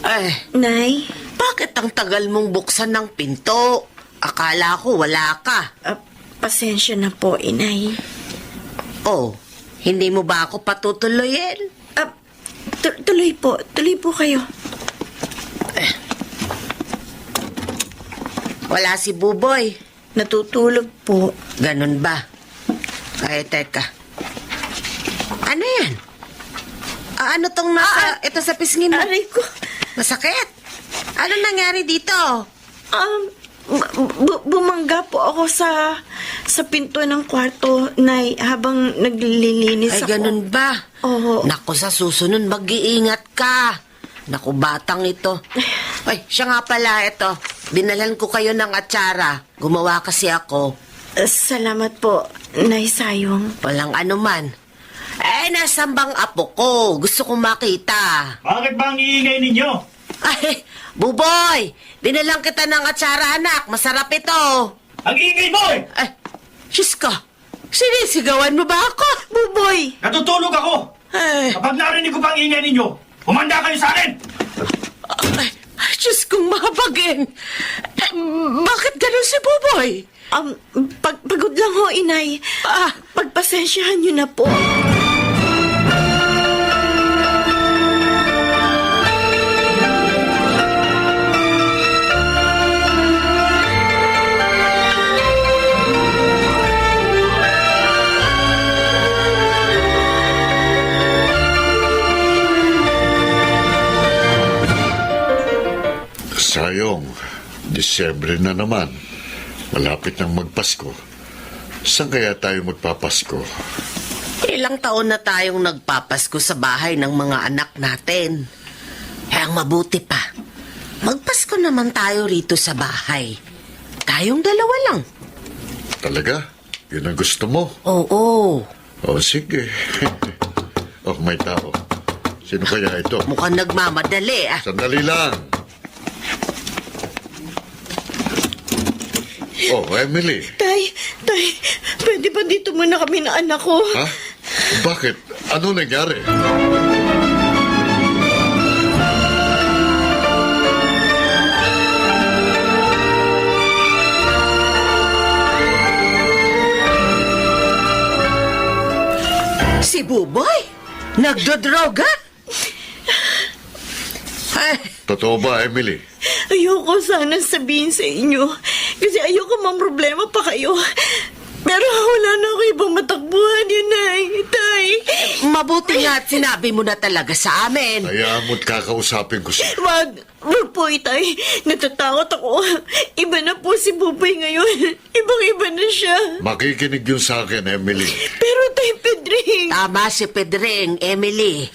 Ay, Nay, bakit ang tagal mong buksan ng pinto? Akala ko wala ka. pasensya na po, inay. Oh, hindi mo ba ako patutuloyin? Tuloy po kayo. Wala si Buboy. Natutulog po. Ganun ba? Ay, teka. Ano yan? Ano tong ito sa pisngi mo? Aray ko. Masakit. Ano nangyari dito? Bumangga po ako sa sa pinto ng kwarto, Nay, habang naglilinis Ay, ako. ganun ba? Oo. Naku, sa susunod, mag-iingat ka. Naku, batang ito. Ay, siya nga pala, ito. Dinalan ko kayo ng atsara. Gumawa kasi ako. Salamat po, Nay Sayong. Walang anuman. Nasan bang apo ko? Gusto kong makita. Bakit ba ang iingay ninyo? Ay, Buboy! Dinalang kita ng atsara, anak. Masarap ito. Ang iingay mo eh! Ay, Diyos ko. Sinisigawan mo ba ako? Buboy! Natutulog ako! Ay, Kapag narinig ko pa ang ingay ninyo, humanda kayo sa akin! ay, Diyos kong mabagin. Bakit ganun si Buboy? Pagod lang ho, Inay. Pagpasensyahan niyo na po. Sayong, Disyembre na naman. Malapit nang magpasko. Saan kaya tayo magpapasko? Ilang taon na tayong nagpapasko sa bahay ng mga anak natin. Ang mabuti pa, magpasko naman tayo rito sa bahay. Tayong dalawa lang. Talaga? Yun ang gusto mo? Oo, O sige. Oh, may tao. Sino kaya ito? mukhang nagmamadali ah. Sandali lang. Oh, Emily. Tay, pwede ba dito muna kami na anak ko? Ha? Bakit? Ano nangyari? Si Buboy? Nagdodroga? Ay, Totoo ba, Emily? Ayoko sana sabihin sa inyo. Kasi ayoko problema pa kayo. Pero wala na ako ibang matakbuhan yun, Nay. Tay. mabuti nga at sinabi mo na talaga sa amin. Hayaan mo't kakausapin ko siya. Wag po, Itay. Natatakot ako. Iba na po si Buboy ngayon. Ibang-iba na siya. Makikinig yun sa akin, Emily. Pero Tay Pedring. Tama si Pedring, Emily.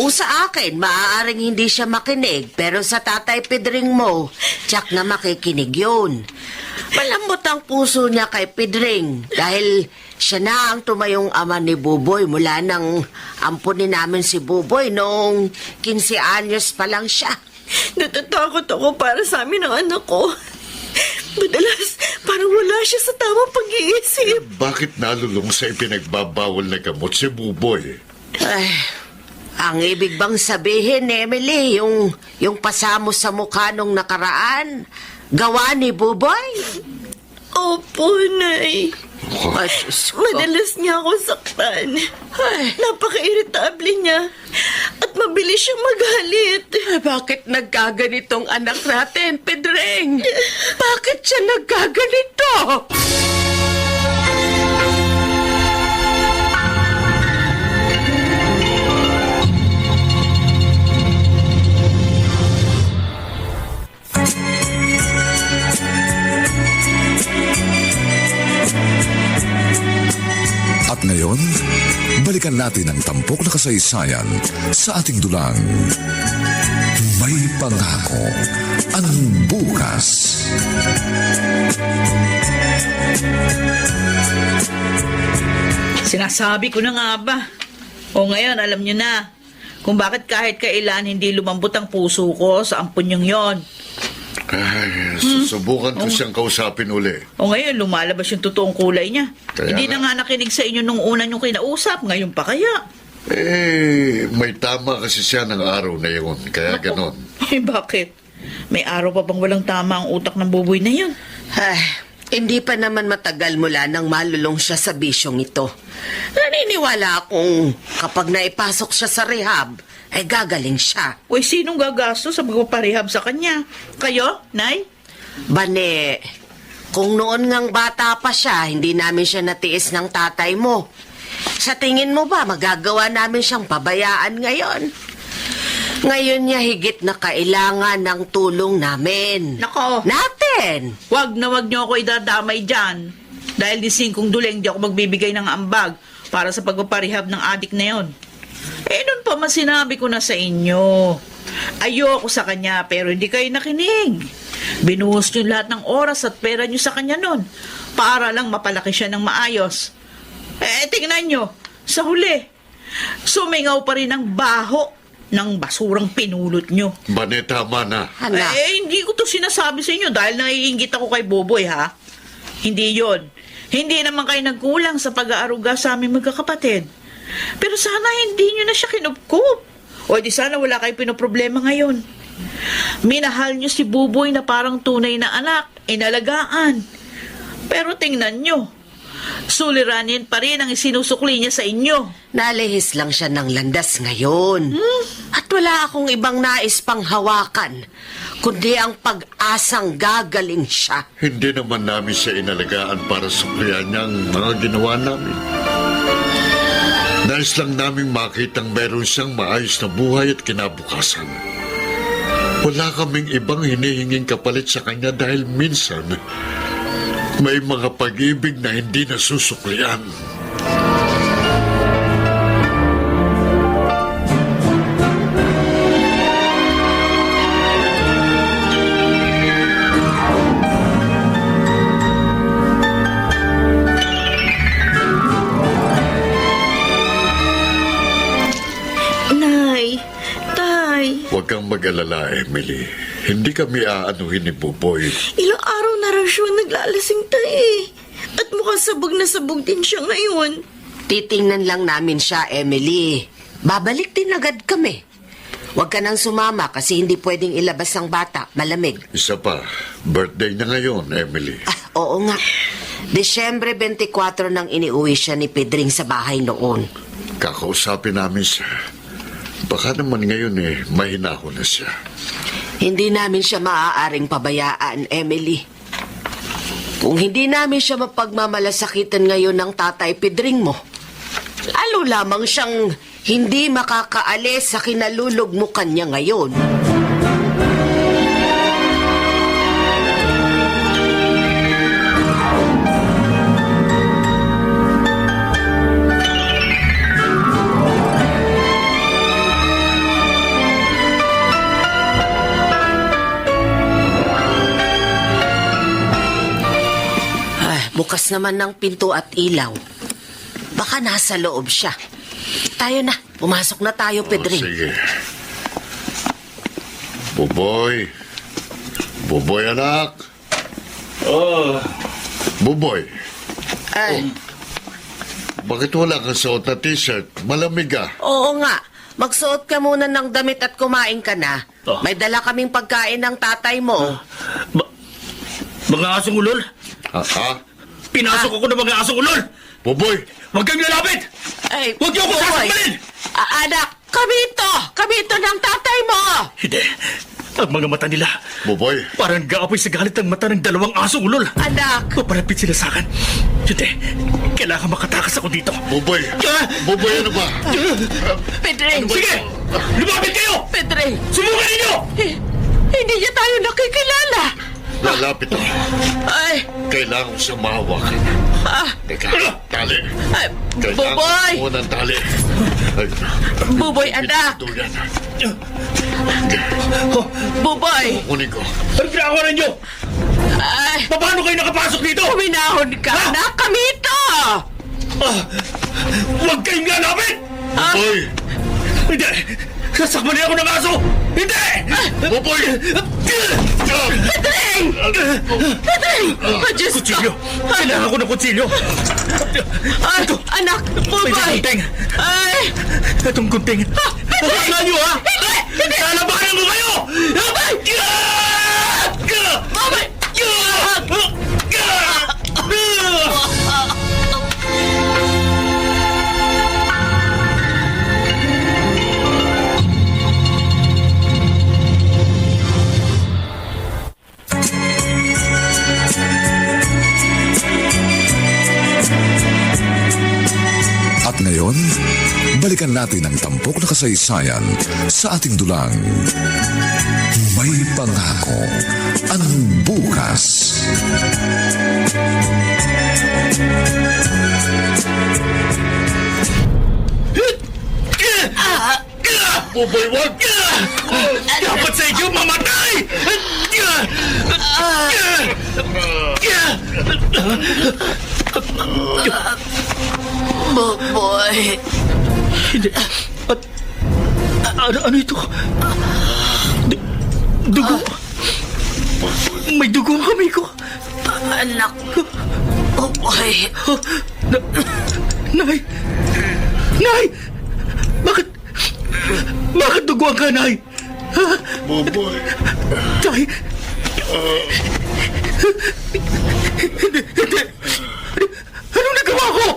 Sa akin, maaaring hindi siya makinig, pero sa tatay Pedring mo, tiyak na makikinig yun. Malambot ang puso niya kay Pedring dahil siya na ang tumayong ama ni Buboy mula nang ampunin namin si Buboy noong 15 anyos pa lang siya. Natatakot ako para sa amin ang anak ko. Madalas, parang wala siya sa tamang pag-iisip. Bakit nalulong sa ipinagbabawal na gamot si Buboy? Ay, ang ibig bang sabihin, Emily, yung pasamo sa mukha nung nakaraan, gawa ni Buboy? Opo, Nay. Ay, Diyos ko. Madalas niya ako saktan. Napaka-irritable niya. At mabilis siyang magalit. Bakit nagkaganitong anak natin, Pedring? Bakit siya nagkaganito? At ngayon, balikan natin ang tampok na kasaysayan sa ating dulang. May pangako ang bukas. Sinasabi ko na nga ba? O ngayon, alam nyo na kung bakit kahit kailan hindi lumambot ang puso ko sa ampun yung yon. Ay, susubukan ko siyang kausapin uli. O ngayon, lumalabas yung totoong kulay niya. Kaya Hindi nga. na nga nakinig sa inyo nung una niyong kinausap. Ngayon pa kaya? May tama kasi siya ng araw na yun, kaya ganon. Eh, bakit? May araw pa bang walang tama ang utak ng Buboy na yun? Ay, hindi pa naman matagal mula nang malulong siya sa bisyong ito. Naniniwala akong kapag naipasok siya sa rehab, ay gagaling siya. Uy, sinong gagastos sa pagpaparehab sa kanya? Kayo, Nay? Bane, kung noon ngang bata pa siya, hindi namin siya natiis ng tatay mo. Sa tingin mo ba, magagawa namin siyang pabayaan ngayon? Ngayon niya higit na kailangan ng tulong namin. Nako. Natin! Wag na wag niyo ako idadamay dyan. Dahil di 5 duleng, di ako magbibigay ng ambag para sa pagpaparehab ng adik na yon. Noon pa man sinabi ko na sa inyo. Ayoko sa kanya pero hindi kayo nakinig. Binuhos niyo lahat ng oras at pera niyo sa kanya noon para lang mapalaki siya ng maayos. Tingnan niyo, sa huli, sumingaw pa rin ang baho ng basurang pinulot niyo. Bane, tama na. Anak, Hindi ko to sinasabi sa inyo dahil naiinggit ako kay Boboy, ha? Hindi yon. Hindi naman kayo nagkulang sa pag-aaruga sa aming magkakapatid. Pero sana hindi nyo na siya kinupkup. O di sana wala kayo pinoproblema ngayon. Minahal nyo si Buboy na parang tunay na anak, inalagaan. Pero tingnan nyo, suliranin pa rin ang isinusukli niya sa inyo. nalihis lang siya ng landas ngayon. At wala akong ibang nais pang hawakan, kundi ang pag-asang gagaling siya. Hindi naman namin siya inalagaan para suklian niya ang mga ginawa namin. Nais lang namin makitang meron siyang maayos na buhay at kinabukasan. Wala kaming ibang hinihinging kapalit sa kanya dahil minsan may mga pag-ibig na hindi nasusuklian. Nay, Tay, Huwag kang mag-alala, Emily. Hindi kami aanuhin ni Buboy. ilang araw na raw siya naglalasing tay. At mukhang sabog na sabog din siya ngayon. Titingnan lang namin siya, Emily. Babalik din agad kami. Huwag ka nang sumama kasi hindi pwedeng ilabas ang bata. Malamig. Isa pa, birthday niya ngayon, Emily. Oo nga. Desyembre 24 nang iniuwi siya ni Pedring sa bahay noon. Kakausapin namin siya. Baka naman ngayon mahinahon na siya. Hindi namin siya maaaring pabayaan, Emily. Kung hindi namin siya mapagmamalasakitan ngayon ng tatay Pedring mo, lalo lamang siyang hindi makakaalis sa kinalulugmukan niya ngayon. Bukas naman ng pinto at ilaw. Baka nasa loob siya. Tayo na. Pumasok na tayo, Pedring. Sige. Buboy. Buboy, anak. Buboy, Ay, bakit wala kang suot na t-shirt? Malamig ah. oo nga. Magsuot ka muna ng damit at kumain ka na. Oh. May dala kaming pagkain ng tatay mo. Mga asong ulol? Ha? Pinasok ako ng mga asong ulol! Buboy, Huwag kang lalapit! Ay, Huwag niyo ako Buboy. sasakbalin! Anak, kami ito! Kami ito ng tatay mo! Hindi. Ang mga mata nila, Buboy. parang gaapoy sa galit ang mata ng 2 asong ulol. Anak! Paparapit sila sa akin. Hindi. Kailangan makatakas ako dito. Buboy. Buboy, ano ba? Pedring! Sige! Lumapit kayo! Pedring! Subukan ninyo! Hindi niya tayo nakikilala! Lalapit ako. Ay! Kailangan ko siya mahawakan. Teka, tali. Ay, Kailangan Buboy! ko ng tali. Ay, Buboy, anak! ito yan. Buboy! Kunin ko. Anong ginagawa ninyo? Ay! Paano kayo nakapasok dito? Kuminahon ka, anak! Kami ito! Huwag kayong lalapit! Buboy! Hindi! Sasakman niya ako ng aso! Hindi! Buboy! Pedring! Pedring! Diyos ko! Kutsilyo! Kailangan ko ng kutsilyo! Ay, anak! Buboy! May gunting! Ay! Itong gunting! Pakala niyo ha! Hindi! Hindi! Lalabanan ko kayo! Buboy! Buboy! At ngayon, balikan natin ang tampok na kasaysayan sa ating dulang. May pangako ang bukas. Buboy, wag! Dapat sa inyo mamatay! Boy. Hindi. Ano ito? Dugo. May dugo ang kamay ko. Anak. Oh, boy. Nay! Nay! Bakit duguan ka, Nay? Buboy. Tay! Hindi! Anong nagawa ko?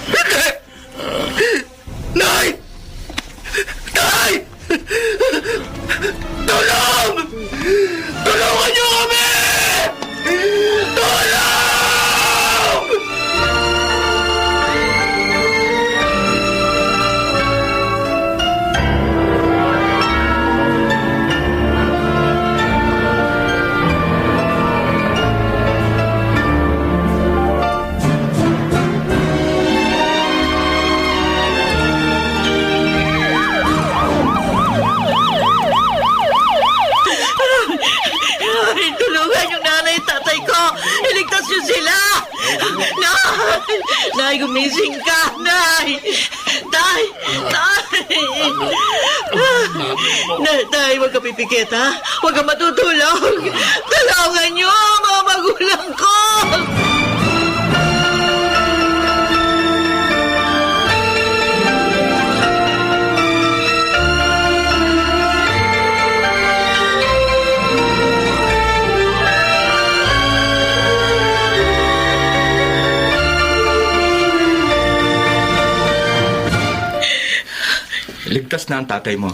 Hindi! Nay! Nay! Tulong! Tulungan niyo kami! Tulong! Ay, tulungan yung nanay at tatay ko! Iligtas niyo sila! Nay! Nay, gumising ka! Nay! Tay! Tay! Tay, huwag ka pipikit, ha? Huwag ka matutulog! Tulungan niyo mga magulang ko! Ligtas na ang tatay mo.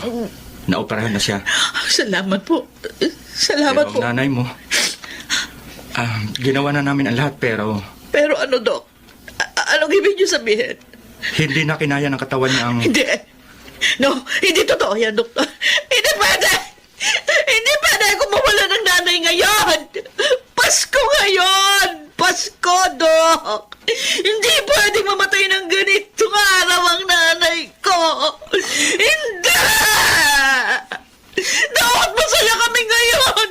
Naoperahan na siya. Salamat po. Salamat Pero po. ang nanay mo, ginawa na namin ang lahat pero Pero ano, Dok? Anong ibig niyo sabihin? hindi na kinaya ng katawan niya ang... Hindi. No, hindi totoo yan, Doktor. Hindi pwede! Hindi pwede kung mawala ng nanay ngayon! Pasko ngayon! Pasko, Dok! Hindi pwede mamatay ng ganitong araw ang nanay ko! Hindi! Dapat masaya kami ngayon!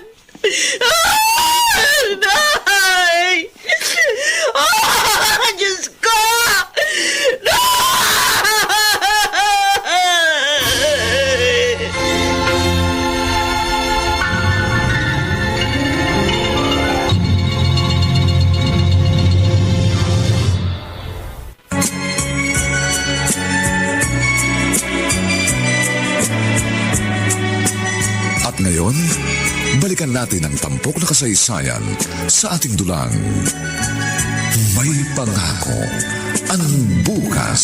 Nay! Diyos ko! At ngayon, balikan natin ang tampok na kasaysayan sa ating dulang. May pangako ang bukas.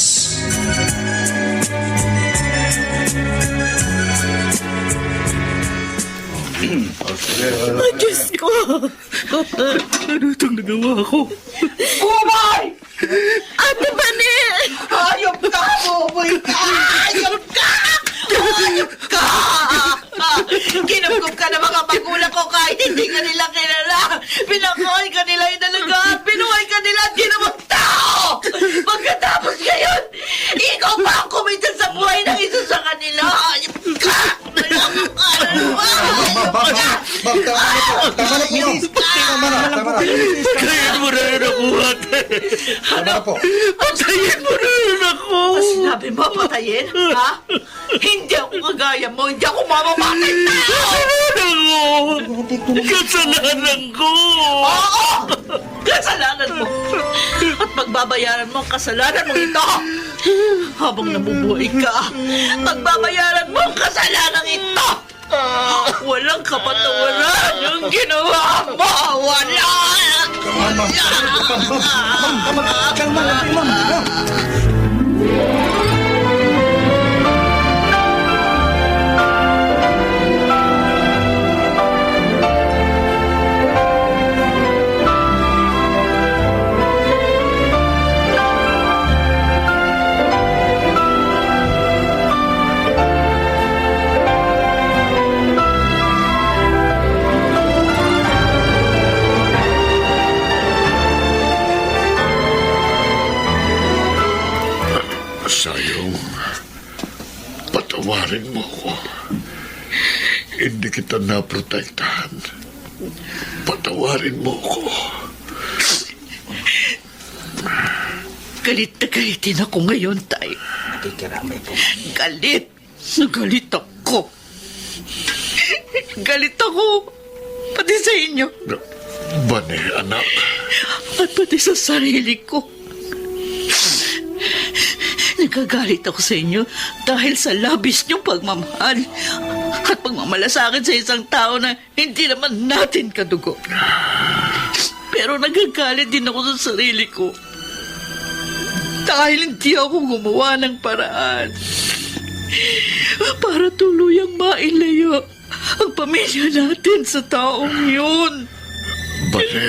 Diyos ko! Ano itong nagawa ko? Bumay! Ate Bani! Hayop ka! Buboy ka! Hayop ka! Hayop ka! Kinupkup ka ng mga magulang ko kahit hindi ka nila kilala. Pinakain ka nila inalagaan. Pinuhay ka nila at ginawang tao! Pagkatapos ngayon, ikaw pa ang kumita sa buhay ng isa sa kanila. Hayop ka! Hayop ka! Patayin mo na yun ako, ate. Patayin mo na yun ako. Sinabi mo, patayin? Ha? Hindi ako kagaya mo. Hindi ako mamamatay tao! Kasalanan ko! Oo! Kasalanan mo! At pagbabayaran mo ang kasalanan mo ito! Habang nabubuhay ka, pagbabayaran mo ang kasalanan ito! Walang kapatawaran yung ginawa mo! Wala! kita naprotektahan. Patawarin mo ko. Galit na galitin ako ngayon, Tay. Galit. Galit ako. Galit ako. Pati sa inyo. Bane, anak. At pati sa sarili ko. Nagagalit ako sa inyo dahil sa labis niyong pagmamahal at pagmamalasakit sa isang tao na hindi naman natin kadugo. Pero nagagalit din ako sa sarili ko dahil hindi ako gumawa ng paraan para tuluyang mailayo ang pamilya natin sa taong yun. Bane,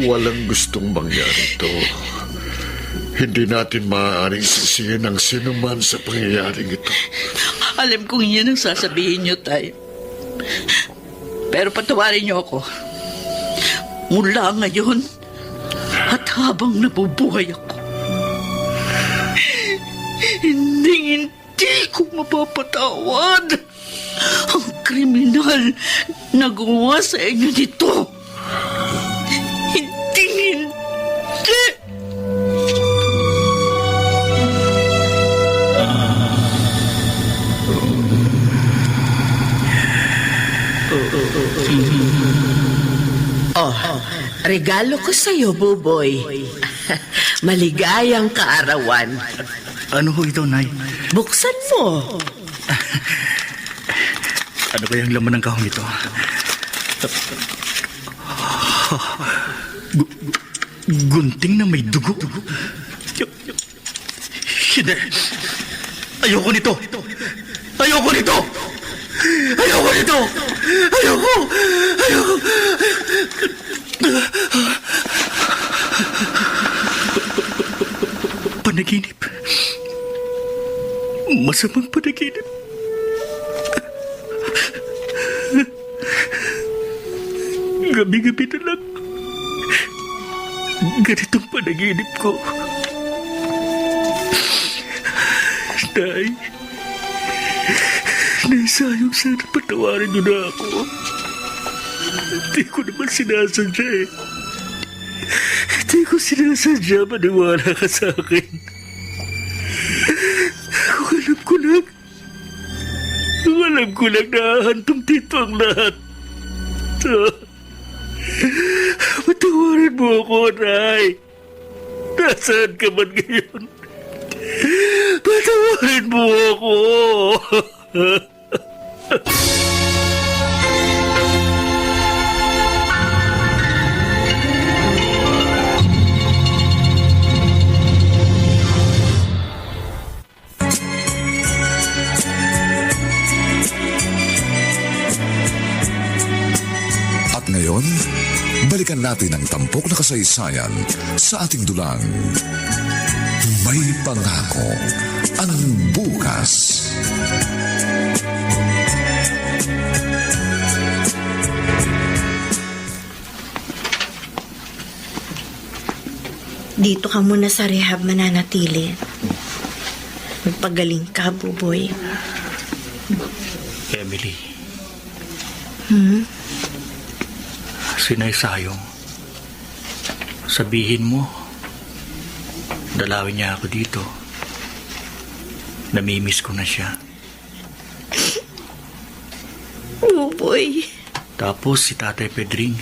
walang gustong mangyari ito. Hindi natin maaaring sisihin ang sinuman sa pangyayaring ito. Alam kong yun ang sasabihin niyo, Tay. Pero patawarin niyo ako. Mula ngayon at habang nabubuhay ako, hindi ko mapapatawad ang kriminal na gumawa sa inyo dito. Hindi. Regalo ko sa'yo, Buboy. Maligayang kaarawan. Ano ho ito, Nay? Buksan mo. Ano kayang laman ng kahong ito? Gunting na may dugo. Hindi. Ayoko nito. Ayoko nito. Ayoko nito. Ayoko. Ayoko. Panaginip. Masamang panaginip. Gabi-gabi na lang. Ganitong panaginip ko. Nay, naisayang sana patawarin niyo na ako. Hindi ko naman sinasadya eh. Hindi ko sinasadya maniwala ka sa akin. Kung alam ko lang nahahantong dito ang lahat. Patawarin mo ako, Nay. Nasaan ka man ngayon? Patawarin mo ako. At ngayon, balikan natin ang tampok na kasaysayan sa ating dulang. May pangako ang bukas. Dito ka muna sa rehab mananatili. Magpagaling ka, Buboy. Emily, Hmm? sinaysayong. Sabihin mo, dalawin niya ako dito. Namimiss ko na siya. Buboy. Tapos si Tatay Pedring.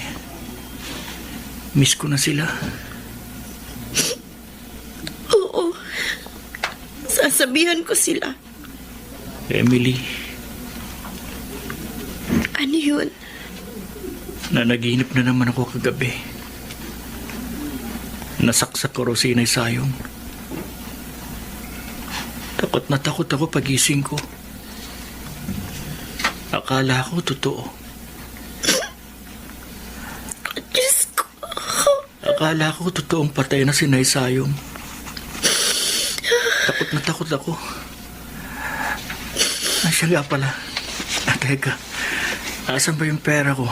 Miss ko na sila. Oo. Sasabihan ko sila. Emily, Ano yun? nanaginip na naman ako kagabi. Nasaksak ko raw si Inay Sayong. Takot na takot ako pagising ko. Akala ko totoo. Diyos ko. Akala ko totoong patay na si Inay Sayong. Takot na takot ako. Siya nga pala. Teka, asan ba yung pera ko?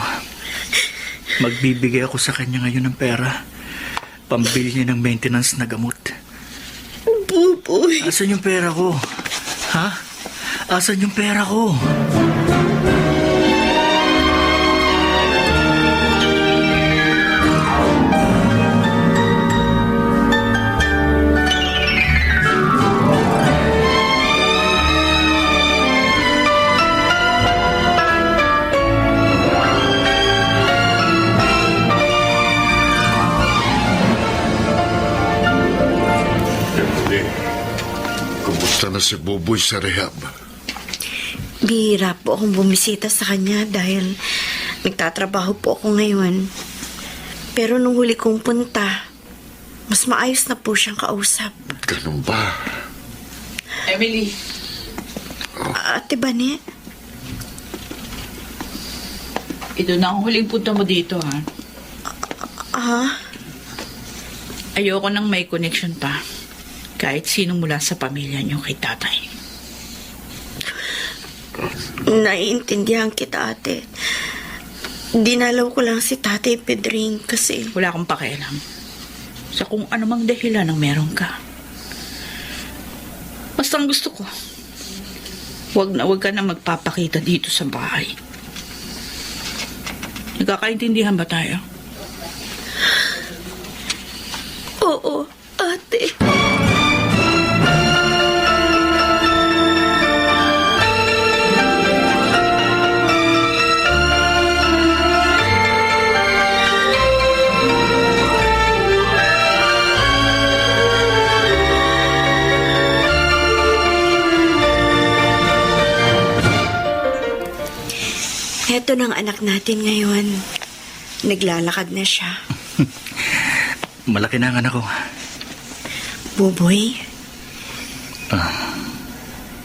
Magbibigay ako sa kanya ngayon ng pera. Pambili niya ng maintenance na gamot. Buboy. Asan yung pera ko? Ha? Asan yung pera ko? na si Buboy sa rehab? Bihira po akong bumisita sa kanya dahil nagtatrabaho po ako ngayon. Pero nung huli kong punta, mas maayos na po siyang kausap. Ganun ba? Emily, Ate Bane, ito na ang huling punta mo dito, ha? Ayoko nang may connection pa. Kahit sino mula sa pamilya niyo kay tatay. naiintindihan kita, ate. Dinalaw ko lang si Tatay Pedring kasi... Wala akong pakialam sa kung anumang dahilan ang meron ka. Basta ang gusto ko, wag ka na magpapakita dito sa bahay. Nagkakaintindihan ba tayo? Oo, ate. Heto ng anak natin ngayon. Naglalakad na siya. Malaki na ang anak ko. Buboy,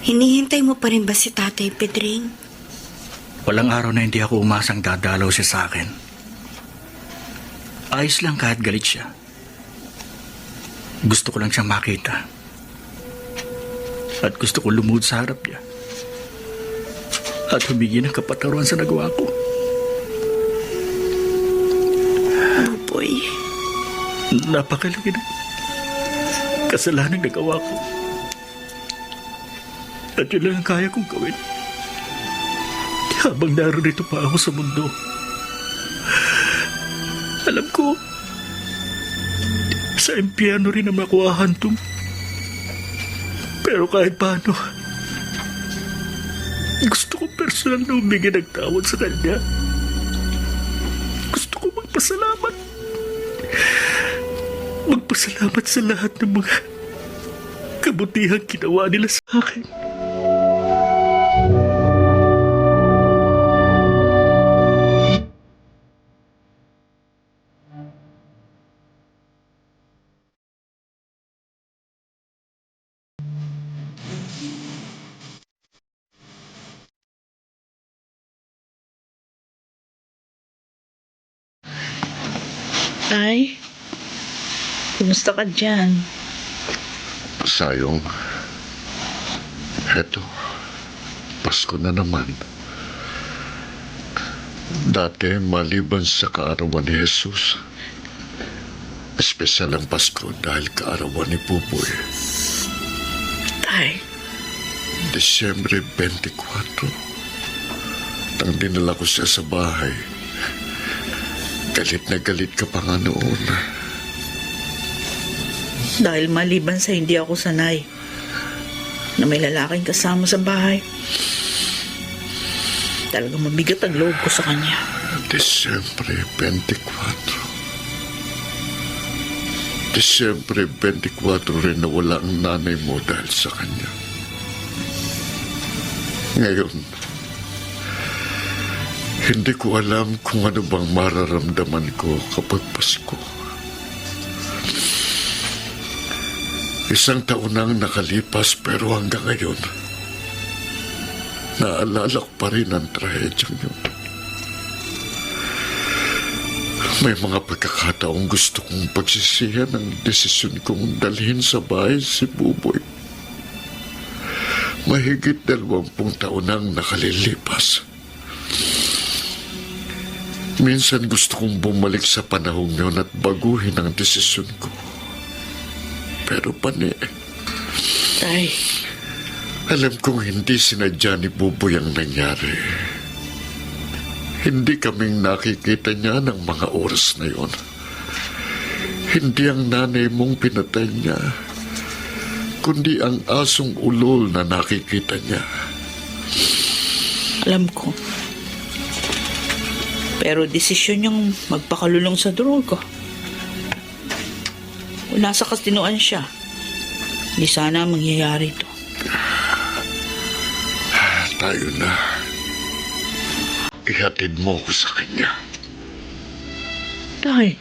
hinihintay mo pa rin ba si Tatay Pedring? Walang araw na hindi ako umasang dadalaw siya sa akin. Ayos lang kahit galit siya. Gusto ko lang siyang makita. At gusto ko lumuhod sa harap niya. At humingi ng kapatawaran sa nagawa ko. Buboy, Napakalaki na kasalanan nagawa ko. At yun lang ang kaya kong gawin. Habang narito pa ako sa mundo. Alam ko, sa impyerno rin naman ako ahantong. Pero kahit paano, gusto ko personal na humingi ng tawad sa kanya. Gusto ko magpasalamat. Magpasalamat sa lahat ng mga kabutihang ginawa nila sa akin. Tay, kumusta ka dyan? Sayong. Heto, Pasko na naman. Dati, maliban sa kaarawan ni Jesus, espesyal ang Pasko dahil kaarawan ni Pupoy. Tay, Disyembre 24. Nang dinala ko siya sa bahay, galit na galit ka pa nga noon. dahil maliban sa hindi ako sanay na may lalaking kasama sa bahay, talagang mabigat ang loob ko sa kanya. Disyembre 24. Disyembre 24 rin nawala ang nanay mo dahil sa kanya. Ngayon, hindi ko alam kung ano bang mararamdaman ko kapag Pasko. Isang taon nang nakalipas pero hanggang ngayon, naalala ko pa rin ang trahedyang yun. May mga pagkakataong gusto kong pagsisihan ang desisyon kong dalhin sa bahay si Buboy. Mahigit 20 taon nang nakalilipas. Minsan gusto kong bumalik sa panahong yun at baguhin ang desisyon ko. Pero pani, Tay, alam kong hindi sinadya ni Buboy ang nangyari. Hindi kaming nakikita niya ng mga oras na yon. Hindi ang nanay mong pinatay niya, kundi ang asong ulol na nakikita niya. alam ko. Pero desisyon niyang magpakalulong sa droga. Kung nasa katinuan siya, hindi sana mangyayari ito. tayo na. Ihatid mo ko sa kanya. Tay.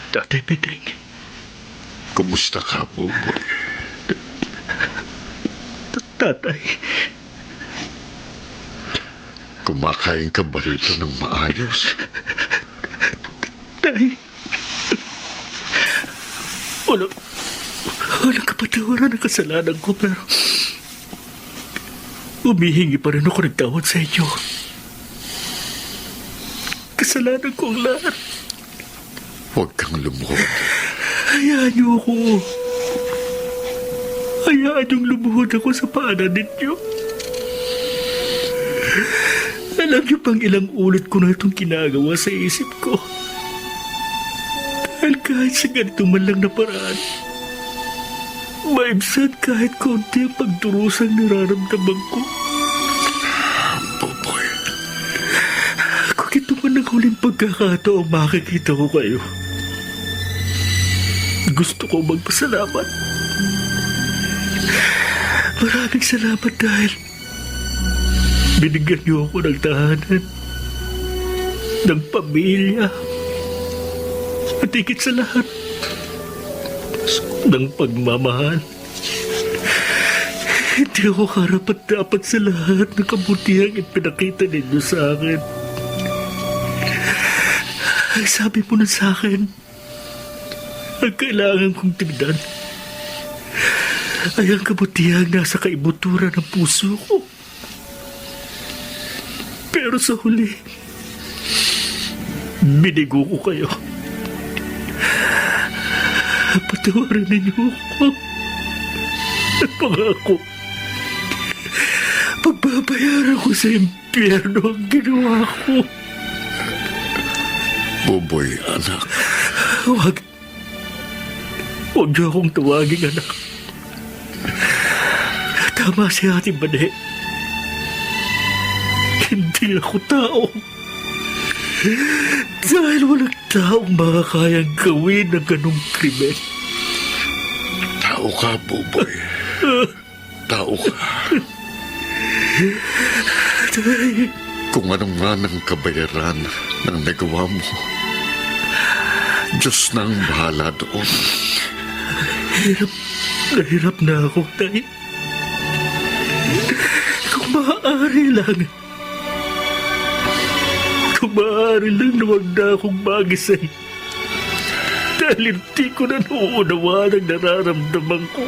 Tatay Pedring. Kumusta ka, Buboy? Tatay. Kumakain ka ba rito ng maayos? Tay. Walang kapatawaran ng kasalanan ko, pero humihingi pa rin ako ng tawad sa inyo. Kasalanan ko ang lahat. Huwag kang lumuhod. Hayaan niyo ako. Hayaan niyong lumuhod ako sa paanan ninyo. Alam niyo pang ilang ulit ko na itong ginagawa sa isip ko. Dahil kahit sa ganito man lang na paraan, maibsan kahit konti ang pagdurusang nararamdaman ko. Buboy. Kung ito man ang huling pagkakataong makikita ko kayo, gusto ko magpasalamat. Maraming salamat dahil binigyan niyo ako ng tahanan, ng pamilya, at higit sa lahat, ng pagmamahal. Hindi ako karapat-dapat sa lahat ng kabutihang ipinakita ninyo sa akin. Ang sabi mo na sa akin, ang kailangan kong tignan ay ang kabutihang nasa kaibuturan ng puso ko. Pero sa huli, binigo ko kayo. Patawarin ninyo ako. At pangako, pagbabayaran ko sa impyerno ang ginawa ko. Buboy, anak. Huwag niyo akong tawaging anak. Tama si Ate Bade. Hindi ako tao. Dahil walang taong makakayang gawin ng ganong krimen. Tao ka, Buboy. Tao ka. Tay, Kung anong nga ng kabayaran ng nagawa mo, Diyos na ang bahala doon. Nahirap na ako, Tay. Kung maaari lang na wag na akong magisay. Dahil hindi ko na nauunawaan ang nararamdaman ko.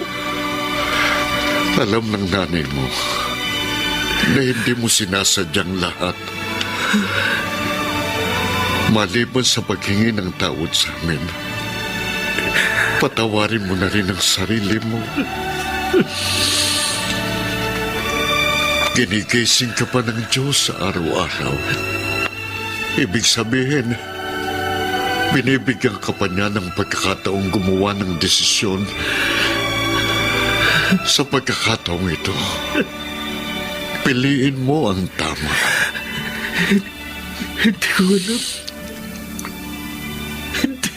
Alam ng nanay mo na hindi mo sinasadyang lahat. Maliban sa paghingi ng tawad sa amin, patawarin mo na rin ang sarili mo. Ginigising ka pa ng Diyos sa araw-araw. Ibig sabihin, binibigyan ka pa niya ng pagkakataong gumawa ng desisyon. Sa pagkakataong ito, piliin mo ang tama. Hindi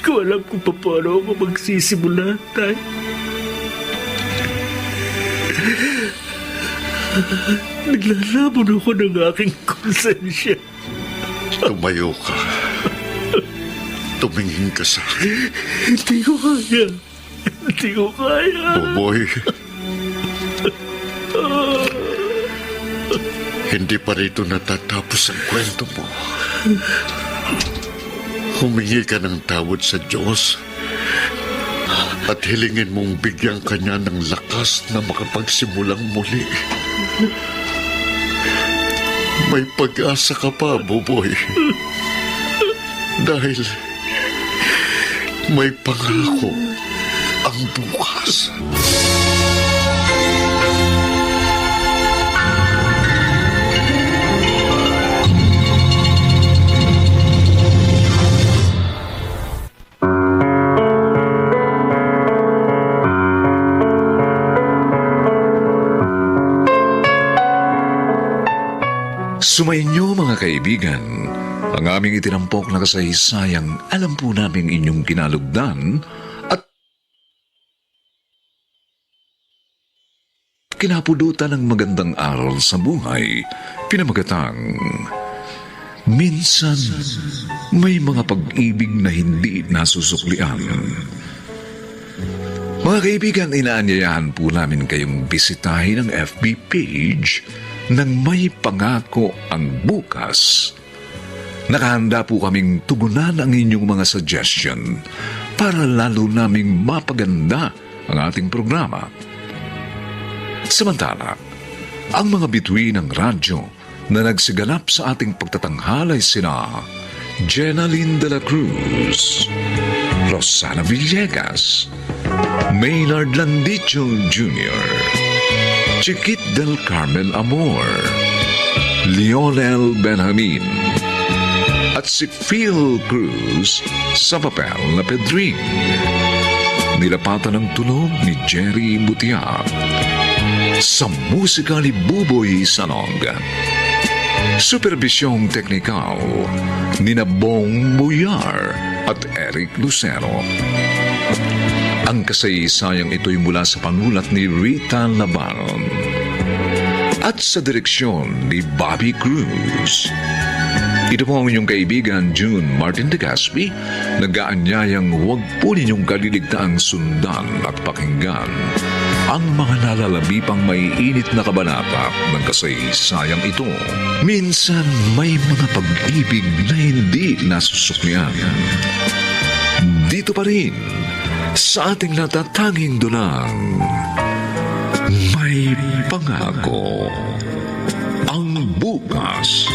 ko alam kung paano ako magsisimula, Tay. Naglalabon ako ng aking konsensya. Tumayo ka. Tumingin ka sa akin. Hindi ko kaya. Hindi ko kaya. Buboy. Hindi pa rito natatapos ang kwento mo. Humingi ka ng tawad sa Diyos at hilingin mong bigyan kanya ng lakas na makapagsimulang muli. May pag-asa ka pa, Buboy. Dahil may pangako ang bukas. Sumainyo mga kaibigan, ang aming itinampok na kasaysayang alam po namin inyong kinalugdan at kinapudutan ng magandang aral sa buhay, pinamagatang minsan may mga pag-ibig na hindi nasusuklian. Mga kaibigan, inaanyayahan po namin kayong bisitahin ang FB page ng May Pangako ang Bukas. Nakahanda po kaming tugunan ang inyong mga suggestion para lalo naming mapaganda ang ating programa. Samantala, ang mga bituin ng radyo na nagsiganap sa ating pagtatanghal ay sina Jenaline de la Cruz, Rosana Villegas, Maynard Landicho Jr., Chiquit del Carmen Amor, Lionel Benjamin, at si Phil Cruz sa papel na Pedring. Nilapatan ng tunog ni Jerry Butia. Sa musika ni Buboy Sanog. Supervisyong teknikal ni Bong Buyar at Eric Lucero. Ang kasaysayang ito'y mula sa panulat ni Rita Labaron at sa direksyon ni Bobby Cruz. Ito po ang inyong kaibigan June Martin de Gaspi, nag-aanyayang huwag po ninyong kaliligtaang sundan at pakinggan ang mga nalalabipang may init na kabanata ng kasaysayang ito. Minsan may mga pag-ibig na hindi nasusuklian. Dito pa rin sa ating natatanging dunang May Pangako ang Bukas.